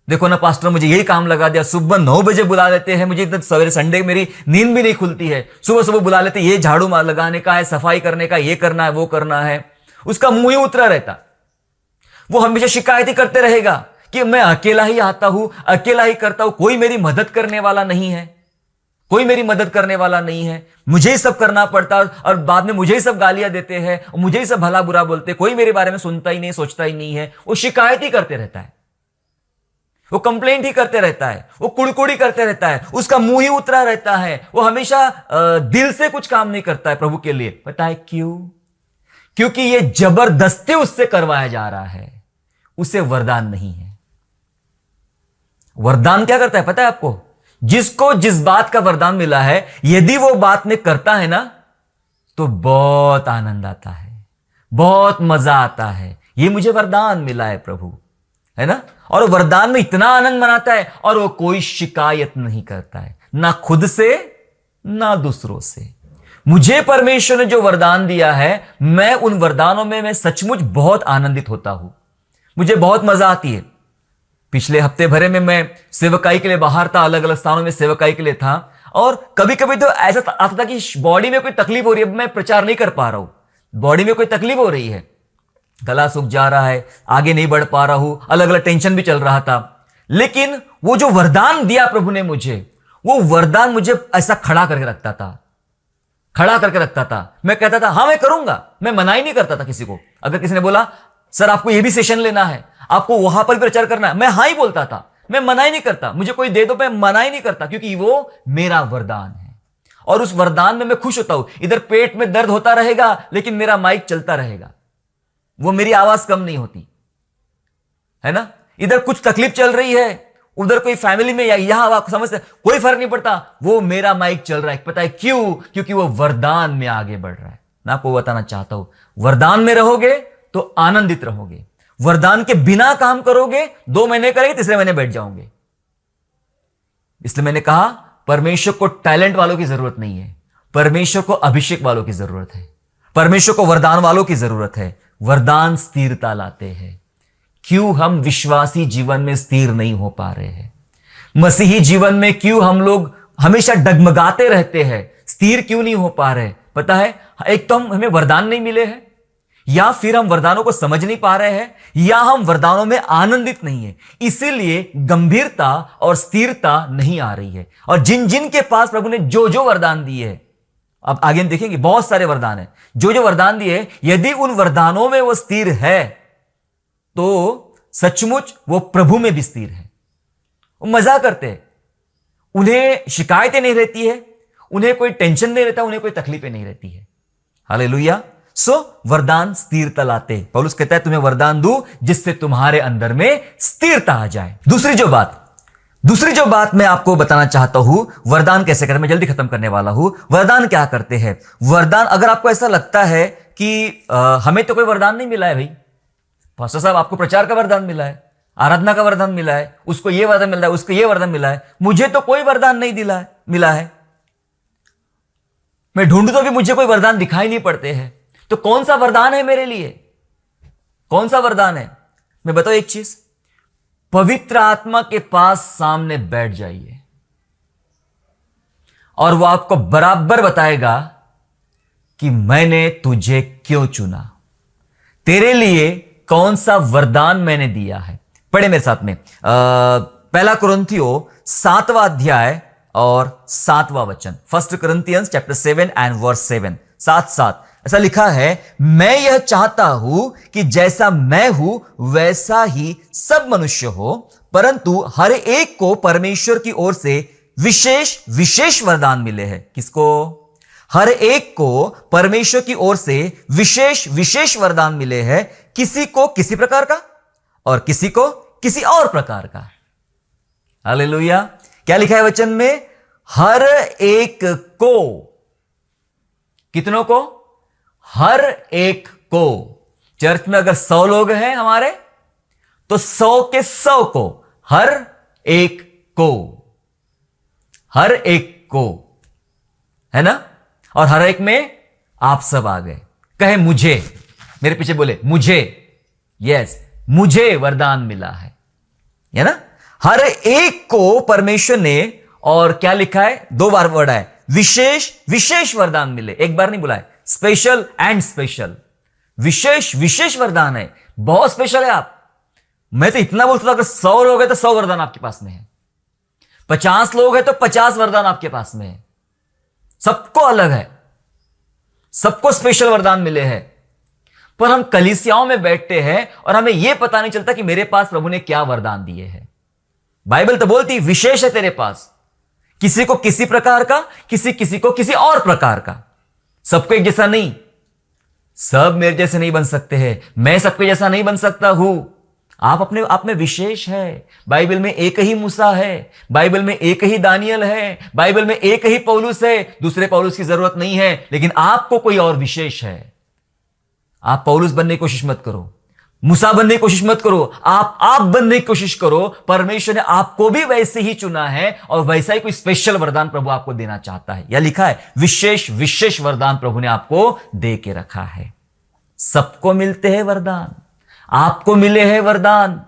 देखो ना पास्टर, मुझे यही काम लगा दिया, सुबह 9 बजे बुला लेते हैं, मुझे इतना सवेरे संडे मेरी नींद भी नहीं खुलती है, सुबह सुबह बुला लेते, ये झाड़ू लगाने का है, सफाई करने का, ये करना है, वो करना है। उसका मुंह ही उतरा रहता, वो हमेशा शिकायत ही करते रहेगा कि मैं अकेला ही आता हूं, अकेला ही करता हूं, कोई मेरी मदद करने वाला नहीं है, कोई मेरी मदद करने वाला नहीं है, मुझे ही सब करना पड़ता है, और बाद में मुझे ही सब गालियां देते हैं, मुझे ही सब भला बुरा बोलते, कोई मेरे बारे में सुनता ही नहीं, सोचता ही नहीं है। वो शिकायत ही करते रहता है, वो कंप्लेंट ही करते रहता है, वो कुड़कुड़ी करते रहता है, उसका मुंह ही उतरा रहता है, वो हमेशा दिल से कुछ काम नहीं करता है प्रभु के लिए। पता है क्यों? क्योंकि ये जबरदस्ती उससे करवाया जा रहा है, उसे वरदान नहीं है। वरदान क्या करता है पता है आपको? जिसको जिस बात का वरदान मिला है, यदि वो बात में करता है ना तो बहुत आनंद आता है, बहुत मजा आता है। ये मुझे वरदान मिला है प्रभु, है ना? और वरदान में इतना आनंद मनाता है, और वो कोई शिकायत नहीं करता है, ना खुद से ना दूसरों से। मुझे परमेश्वर ने जो वरदान दिया है, मैं उन वरदानों में मैं सचमुच बहुत आनंदित होता हूं, मुझे बहुत मजा आती है। पिछले हफ्ते भरे में मैं सेवकाई के लिए बाहर था, अलग अलग स्थानों में सेवकाई के लिए था, और कभी कभी तो ऐसा आता था कि बॉडी में कोई तकलीफ हो रही है, मैं प्रचार नहीं कर पा रहा हूं, बॉडी में कोई तकलीफ हो रही है, गला सूख जा रहा है, आगे नहीं बढ़ पा रहा हूं, अलग अलग टेंशन भी चल रहा था। लेकिन वो जो वरदान दिया प्रभु ने मुझे, वो वरदान मुझे ऐसा खड़ा करके रखता था, खड़ा करके रखता था। मैं कहता था हाँ मैं करूंगा, मैं मना ही नहीं करता था किसी को। अगर किसी ने बोला सर आपको ये भी सेशन लेना है, आपको वहां पर प्रचार करना है, मैं हाँ ही बोलता था, मैं मना ही नहीं करता। मुझे कोई दे दो, मैं मना ही नहीं करता, क्योंकि वो मेरा वरदान है और उस वरदान में मैं खुश होता हूं। इधर पेट में दर्द होता रहेगा लेकिन मेरा माइक चलता रहेगा, वो मेरी आवाज कम नहीं होती, है ना? इधर कुछ तकलीफ चल रही है, उधर कोई फैमिली में या यहां समझते, कोई फर्क नहीं पड़ता, वो मेरा माइक चल रहा है। पता है क्यों? क्योंकि वो वरदान में आगे बढ़ रहा है। मैं आपको बताना चाहता हूं, वरदान में रहोगे तो आनंदित रहोगे, वरदान के बिना काम करोगे 2 महीने करेंगे, तीसरे महीने बैठ जाओगे। इसलिए मैंने कहा परमेश्वर को टैलेंट वालों की जरूरत नहीं है, परमेश्वर को अभिषेक वालों की जरूरत है, परमेश्वर को वरदान वालों की जरूरत है। वरदान स्थिरता लाते हैं। क्यों हम विश्वासी जीवन में स्थिर नहीं हो पा रहे हैं? मसीही जीवन में क्यों हम लोग हमेशा डगमगाते रहते हैं, स्थिर क्यों नहीं हो पा रहे? पता है, एक तो हमें वरदान नहीं मिले हैं, या फिर हम वरदानों को समझ नहीं पा रहे हैं, या हम वरदानों में आनंदित नहीं है, इसीलिए गंभीरता और स्थिरता नहीं आ रही है। और जिन जिन के पास प्रभु ने जो जो वरदान दिए हैं, अब आगे हम देखेंगे बहुत सारे वरदान हैं, जो जो वरदान दिए, यदि उन वरदानों में वो स्थिर है तो सचमुच वो प्रभु में भी स्थिर है। वो मजा करते हैं, उन्हें शिकायतें नहीं रहती है, उन्हें कोई टेंशन नहीं रहता, उन्हें कोई तकलीफें नहीं रहती है। हालेलुया। सो वरदान स्थिरता लाते। पौलुस कहता है तुम्हें वरदान दूं जिससे तुम्हारे अंदर में स्थिरता आ जाए। दूसरी जो बात मैं आपको बताना चाहता हूं, वरदान कैसे करें, मैं जल्दी खत्म करने वाला हूं। वरदान क्या करते हैं? वरदान, अगर आपको ऐसा लगता है कि हमें तो कोई वरदान नहीं मिला है भाई, पास्टर साहब आपको प्रचार का वरदान मिला है, आराधना का वरदान मिला है, उसको यह वरदान मिला है, उसको यह वरदान मिला है, मुझे तो कोई वरदान नहीं मिला है, मैं ढूंढूं तो भी मुझे कोई वरदान दिखाई नहीं पड़ते हैं, तो कौन सा वरदान है मेरे लिए? कौन सा वरदान है? मैं बताऊं एक चीज, पवित्र आत्मा के पास सामने बैठ जाइए और वो आपको बराबर बताएगा कि मैंने तुझे क्यों चुना, तेरे लिए कौन सा वरदान मैंने दिया है। पढ़े मेरे साथ में पहला कुरिन्थियों 7वां अध्याय और 7वां वचन, 1 Corinthians chapter 7 and verse 7, 7 ऐसा लिखा है, मैं यह चाहता हूं कि जैसा मैं हूं वैसा ही सब मनुष्य हो, परंतु हर एक को परमेश्वर की ओर से विशेष विशेष वरदान मिले हैं। किसको? हर एक को परमेश्वर की ओर से विशेष विशेष वरदान मिले हैं, किसी को किसी प्रकार का और किसी को किसी और प्रकार का। हालेलुया। क्या लिखा है वचन में? हर एक को। कितनों को? हर एक को। चर्च में अगर 100 लोग हैं हमारे, तो 100 के 100 को, हर एक को, हर एक को, है ना? और हर एक में आप सब आ गए। कहे मुझे, मेरे पीछे बोले मुझे, यस, मुझे वरदान मिला है ना? हर एक को परमेश्वर ने, और क्या लिखा है? 2 बार वर्ड है, विशेष विशेष वरदान मिले। एक बार नहीं बोला है, स्पेशल एंड स्पेशल, विशेष विशेष वरदान है, बहुत स्पेशल है आप। मैं तो इतना बोलता था, अगर 100 लोग हैं तो 100 वरदान आपके पास में है, 50 लोग हैं तो 50 वरदान आपके पास में है, सबको अलग है, सबको स्पेशल वरदान मिले हैं। पर हम कलीसियाओं में बैठते हैं और हमें यह पता नहीं चलता कि मेरे पास प्रभु ने क्या वरदान दिए हैं। बाइबल तो बोलती विशेष है तेरे पास, किसी को किसी प्रकार का, किसी को किसी और प्रकार का, सबको एक जैसा नहीं। सब मेरे जैसे नहीं बन सकते हैं, मैं सबके जैसा नहीं बन सकता हूं। आप अपने आप में विशेष है। बाइबल में एक ही मूसा है, बाइबल में एक ही दानियल है, बाइबल में एक ही पौलुस है, दूसरे पौलुस की जरूरत नहीं है, लेकिन आपको कोई और विशेष है। आप पौलुस बनने की कोशिश मत करो, मूसा बनने की कोशिश मत करो, आप बनने की कोशिश करो। परमेश्वर ने आपको भी वैसे ही चुना है और वैसा ही कोई स्पेशल वरदान प्रभु आपको देना चाहता है। यह लिखा है, विशेष विशेष वरदान प्रभु ने आपको दे के रखा है। सबको मिलते हैं वरदान, आपको मिले हैं वरदान,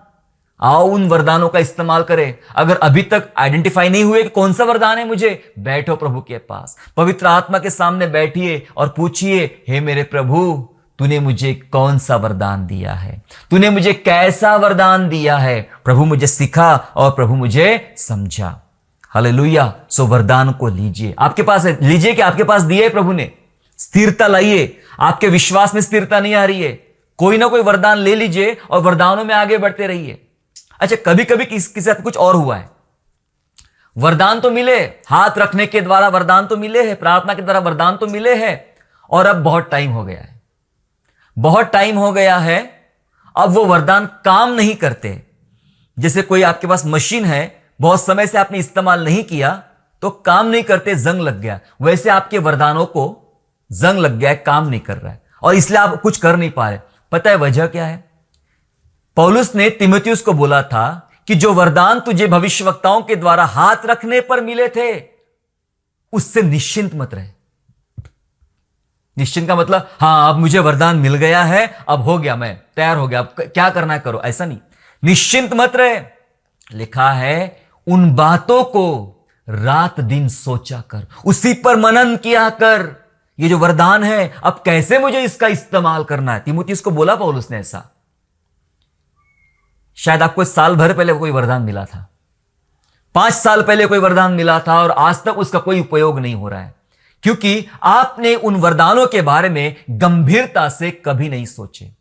आओ उन वरदानों का इस्तेमाल करें। अगर अभी तक आइडेंटिफाई नहीं हुए कि कौन सा वरदान है मुझे, बैठो प्रभु के पास, पवित्र आत्मा के सामने बैठिए और पूछिए, हे मेरे प्रभु, तूने मुझे कौन सा वरदान दिया है, तूने मुझे कैसा वरदान दिया है। प्रभु मुझे सिखा और प्रभु मुझे समझा। हालेलुया। सो वरदान को लीजिए, आपके पास है, लीजिए कि आपके पास दिए प्रभु ने। स्थिरता लाइए, आपके विश्वास में स्थिरता नहीं आ रही है, कोई ना कोई वरदान ले लीजिए और वरदानों में आगे बढ़ते रहिए। अच्छा, कभी कभी किसी साथ कुछ और हुआ है, वरदान तो मिले, हाथ रखने के द्वारा वरदान तो मिले हैं, प्रार्थना के द्वारा वरदान तो मिले हैं, और अब बहुत टाइम हो गया है, बहुत टाइम हो गया है, अब वो वरदान काम नहीं करते। जैसे कोई आपके पास मशीन है, बहुत समय से आपने इस्तेमाल नहीं किया तो काम नहीं करते, जंग लग गया, वैसे आपके वरदानों को जंग लग गया है, काम नहीं कर रहा है, और इसलिए आप कुछ कर नहीं पा रहे। पता है वजह क्या है? पौलुस ने तीमुथियुस को बोला था कि जो वरदान तुझे भविष्यवक्ताओं के द्वारा हाथ रखने पर मिले थे, उससे निश्चिंत मत रहे। निश्चिंत का मतलब, हां अब मुझे वरदान मिल गया है, अब हो गया, मैं तैयार हो गया, अब क्या करना है करो, ऐसा नहीं। निश्चिंत मत रहे। लिखा है, उन बातों को रात दिन सोचा कर, उसी पर मनन किया कर। ये जो वरदान है, अब कैसे मुझे इसका इस्तेमाल करना है, तीमुथियुस को बोला पौलुस ने ऐसा। शायद आपको साल भर पहले कोई वरदान मिला था, 5 साल पहले कोई वरदान मिला था, और आज तक उसका कोई उपयोग नहीं हो रहा है, क्योंकि आपने उन वरदानों के बारे में गंभीरता से कभी नहीं सोचे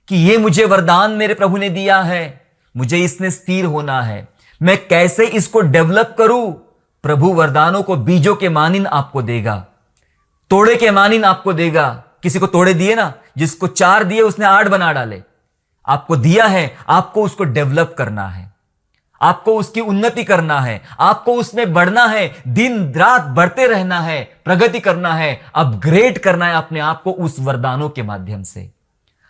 कि ये मुझे वरदान मेरे प्रभु ने दिया है, मुझे इसने स्थिर होना है, मैं कैसे इसको डेवलप करूं। प्रभु वरदानों को बीजों के मानिन आपको देगा, तोड़े के मानिन आपको देगा। किसी को तोड़े दिए ना, जिसको 4 दिए उसने 8 बना डाले। आपको दिया है, आपको उसको डेवलप करना है, आपको उसकी उन्नति करना है, आपको उसमें बढ़ना है, दिन रात बढ़ते रहना है, प्रगति करना है, अपग्रेड करना है अपने आप को उस वरदानों के माध्यम से।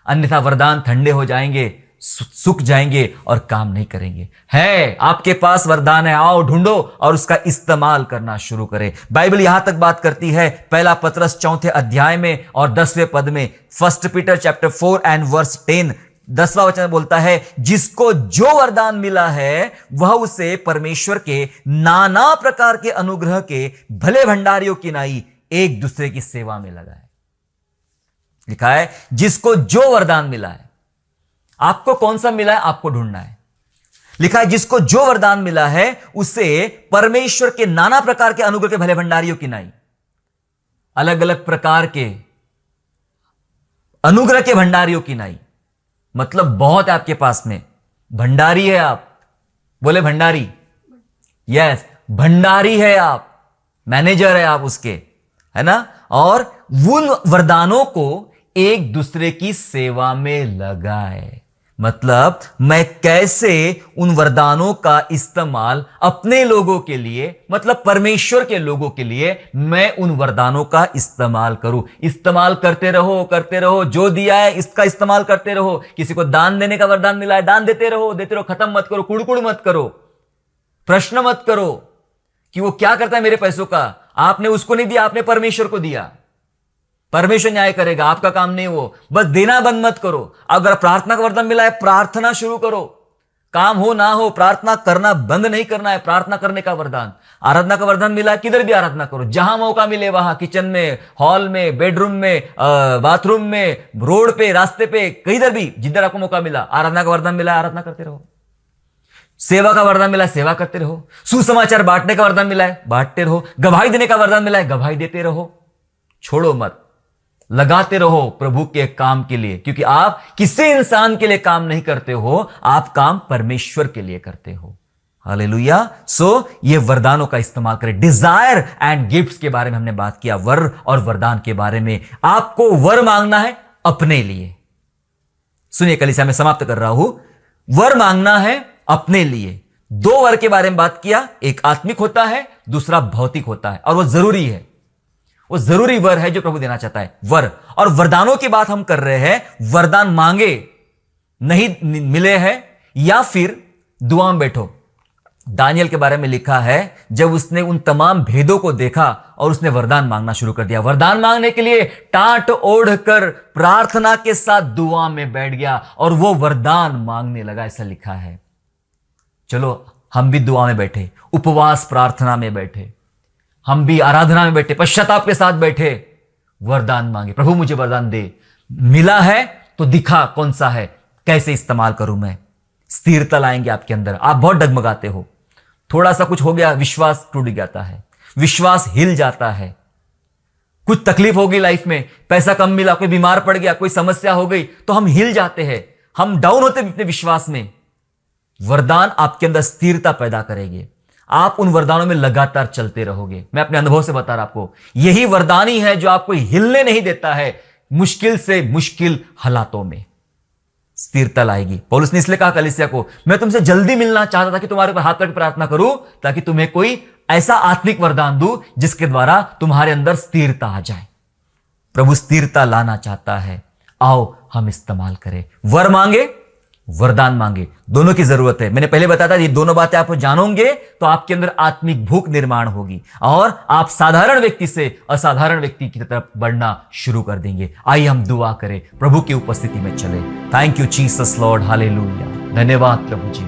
अन्यथा वरदान ठंडे हो जाएंगे, सूख जाएंगे और काम नहीं करेंगे। है आपके पास वरदान है, आओ ढूंढो और उसका इस्तेमाल करना शुरू करें। बाइबल यहां तक बात करती है, पहला पतरस 4 अध्याय में और 10वें पद में, 1 पीटर चैप्टर 4 एंड वर्स 10, 10वां वचन बोलता है, जिसको जो वरदान मिला है वह उसे परमेश्वर के नाना प्रकार के अनुग्रह के भले भंडारियों की नाई एक दूसरे की सेवा में लगाए। लिखा है जिसको जो वरदान मिला है। आपको कौन सा मिला है, आपको ढूंढना है। लिखा है जिसको जो वरदान मिला है उसे परमेश्वर के नाना प्रकार के अनुग्रह के भले भंडारियों की नाई, अलग अलग प्रकार के अनुग्रह के भंडारियों की नाई, मतलब बहुत है आपके पास में। भंडारी है आप, बोले भंडारी, यस भंडारी है आप, मैनेजर है आप उसके, है ना। और उन वरदानों को एक दूसरे की सेवा में लगाए, मतलब मैं कैसे उन वरदानों का इस्तेमाल अपने लोगों के लिए, मतलब परमेश्वर के लोगों के लिए मैं उन वरदानों का इस्तेमाल करूं। इस्तेमाल करते रहो, जो दिया है इसका इस्तेमाल करते रहो। किसी को दान देने का वरदान मिला है, दान देते रहो, खत्म मत करो, कुड़कुड़ मत करो, प्रश्न मत करो कि वो क्या करता है मेरे पैसों का। आपने उसको नहीं दिया, आपने परमेश्वर को दिया, परमेश्वर न्याय करेगा, आपका काम नहीं वो। बस देना बंद मत करो। अगर प्रार्थना का वरदान मिला है, प्रार्थना शुरू करो, काम हो ना हो प्रार्थना करना बंद नहीं करना है। प्रार्थना करने का वरदान, आराधना का वरदान मिला है, किधर भी आराधना करो, जहां मौका मिले वहां, किचन में, हॉल में, बेडरूम में, बाथरूम में, रोड पे, रास्ते पे, किधर भी जिधर आपको मौका मिला, आराधना का वरदान मिला है, आराधना करते रहो। सेवा का वरदान मिला है, सेवा करते रहो। सुसमाचार बांटने का वरदान मिला है, बांटते रहो। गवाही देने का वरदान मिला है, गवाही देते रहो, छोड़ो मत, लगाते रहो प्रभु के काम के लिए, क्योंकि आप किसी इंसान के लिए काम नहीं करते हो, आप काम परमेश्वर के लिए करते हो। हालेलुया। सो ये वरदानों का इस्तेमाल करें। डिजायर एंड गिफ्ट्स के बारे में हमने बात किया, वर और वरदान के बारे में। आपको वर मांगना है अपने लिए। सुनिए कलीसिया, मैं समाप्त कर रहा हूं। वर मांगना है अपने लिए। 2 वर के बारे में बात किया, एक आत्मिक होता है, दूसरा भौतिक होता है, और वो जरूरी है, वो जरूरी वर है जो प्रभु देना चाहता है, वर। और वरदानों की बात हम कर रहे हैं। वरदान मांगे नहीं मिले हैं, या फिर दुआ में बैठो। दानियल के बारे में लिखा है, जब उसने उन तमाम भेदों को देखा और उसने वरदान मांगना शुरू कर दिया, वरदान मांगने के लिए टाट ओढ़ कर प्रार्थना के साथ दुआ में बैठ गया और वो वरदान मांगने लगा, ऐसा लिखा है। चलो हम भी दुआ में बैठे, उपवास प्रार्थना में बैठे, हम भी आराधना में बैठे, पश्चाताप के साथ बैठे, वरदान मांगे, प्रभु मुझे वरदान दे। मिला है तो दिखा कौन सा है, कैसे इस्तेमाल करूं मैं। स्थिरता लाएंगे आपके अंदर। आप बहुत डगमगाते हो, थोड़ा सा कुछ हो गया, विश्वास टूट जाता है, विश्वास हिल जाता है। कुछ तकलीफ हो गई लाइफ में, पैसा कम मिला, कोई बीमार पड़ गया, कोई समस्या हो गई, तो हम हिल जाते हैं, हम डाउन होते हैं अपने विश्वास में। वरदान आपके अंदर स्थिरता पैदा करेंगे, आप उन वरदानों में लगातार चलते रहोगे। मैं अपने अनुभव से बता रहा आपको, यही वरदान ही है जो आपको हिलने नहीं देता है मुश्किल से मुश्किल हालातों में। स्थिरता लाएगी। पौलुस ने इसलिए कहा कलीसिया को, मैं तुमसे जल्दी मिलना चाहता था कि तुम्हारे ऊपर हाथ रख प्रार्थना करूं, ताकि तुम्हें कोई ऐसा आत्मिक वरदान दूं जिसके द्वारा तुम्हारे अंदर स्थिरता आ जाए। प्रभु स्थिरता लाना चाहता है, आओ हम इस्तेमाल करें। वर मांगे, वरदान मांगे, दोनों की जरूरत है। मैंने पहले बताया था, ये दोनों बातें आप जानोगे तो आपके अंदर आत्मिक भूख निर्माण होगी और आप साधारण व्यक्ति से असाधारण व्यक्ति की तरफ बढ़ना शुरू कर देंगे। आइए हम दुआ करें, प्रभु की उपस्थिति में चले। Thank you Jesus Lord, hallelujah. धन्यवाद प्रभु जी।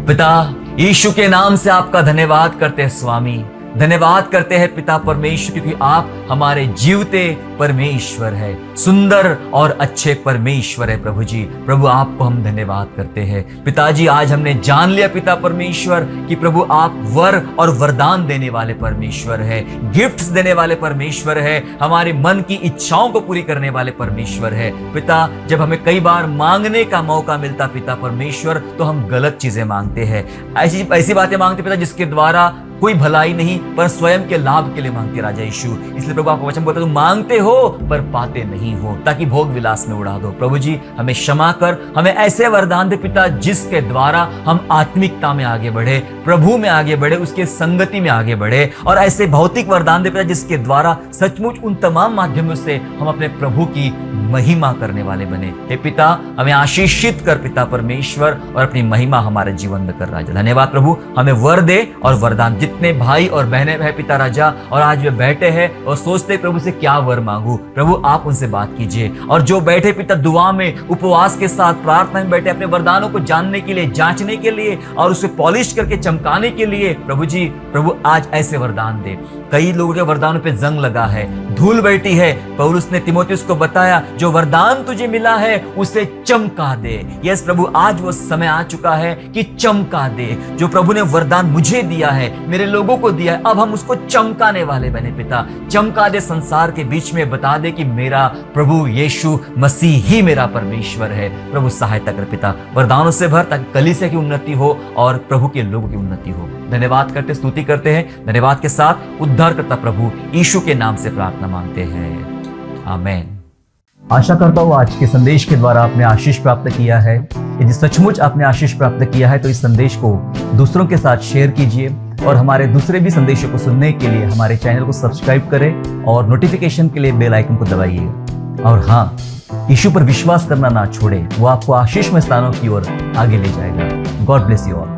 पिता, यीशु के नाम से आपका धन्यवाद करते हैं स्वामी, धन्यवाद करते हैं पिता परमेश्वर, क्योंकि आप हमारे जीवते परमेश्वर है, सुंदर और अच्छे परमेश्वर है प्रभु जी। प्रभु आपको हम धन्यवाद करते हैं पिताजी। आज हमने जान लिया पिता परमेश्वर कि प्रभु आप वर और वरदान देने वाले परमेश्वर है, गिफ्ट्स देने वाले परमेश्वर है, हमारे मन की इच्छाओं को पूरी करने वाले परमेश्वर है पिता। जब हमें कई बार मांगने का मौका मिलता पिता परमेश्वर, तो हम गलत चीजें मांगते हैं, ऐसी बातें मांगते पिता जिसके द्वारा कोई भलाई नहीं पर स्वयं के लाभ के लिए मांगते राजा यीशु। इसलिए प्रभु आपका वचन बोलता है तुम मांगते हो पर पाते नहीं हो, ताकि भोग विलास में उड़ा दो। प्रभु जी हमें क्षमा कर, हमें ऐसे वरदान दे पिता जिसके द्वारा हम आत्मिकता में आगे बढ़े, प्रभु में आगे बढ़े, उसके संगति में आगे बढ़े, और ऐसे भौतिक वरदान दे पिता जिसके द्वारा सचमुच उन तमाम माध्यमों से हम अपने प्रभु की महिमा करने वाले बने। हे पिता हमें आशीषित कर पिता परमेश्वर, और अपनी महिमा हमारे जीवन में कर राजा। धन्यवाद प्रभु, हमें वर दे और वरदान। जितने भाई और बहनें हैं पिता राजा और आज वे बैठे हैं और सोचते प्रभु से क्या वर मांगू, प्रभु आप उनसे बात कीजिए। और जो बैठे पिता दुआ में उपवास के साथ प्रार्थना में बैठे अपने वरदानों को जानने के लिए, जांचने के लिए और उसे पॉलिश करके चमकाने के लिए, प्रभु जी प्रभु आज ऐसे वरदान दे। कई लोगों के वरदानों पे जंग लगा है, धूल बैठी है। पौलुस ने तीमुथियुस को बताया जो वरदान तुझे मिला है उसे चमका दे। यस प्रभु आज वो समय आ चुका है कि चमका दे। जो प्रभु ने वरदान मुझे दिया है, मेरे लोगों को दिया है, अब हम उसको चमकाने वाले बने पिता। चमका दे, संसार के बीच में बता दे कि मेरा प्रभु यीशु मसीह ही मेरा परमेश्वर है। प्रभु सहायता कर पिता, वरदानों से भर ताकि कलीसिया की उन्नति हो और प्रभु के लोगों की उन्नति हो। धन्यवाद करते, स्तुति करते हैं। धन्यवाद के साथ उद्धारकर्ता प्रभु यीशु के नाम से प्रार्थना मांगते हैं, आमीन। आशा करता हूँ आज के संदेश के द्वारा आपने आशीष प्राप्त किया है। यदि सचमुच आपने आशीष प्राप्त किया है तो इस संदेश को दूसरों के साथ शेयर कीजिए, और हमारे दूसरे भी संदेशों को सुनने के लिए हमारे चैनल को सब्सक्राइब करें और नोटिफिकेशन के लिए बेल आइकन को दबाइए। और हाँ, यीशु पर विश्वास करना ना छोड़े, वो आपको आशीषमय स्थानों की ओर आगे ले जाएगा। God bless you all.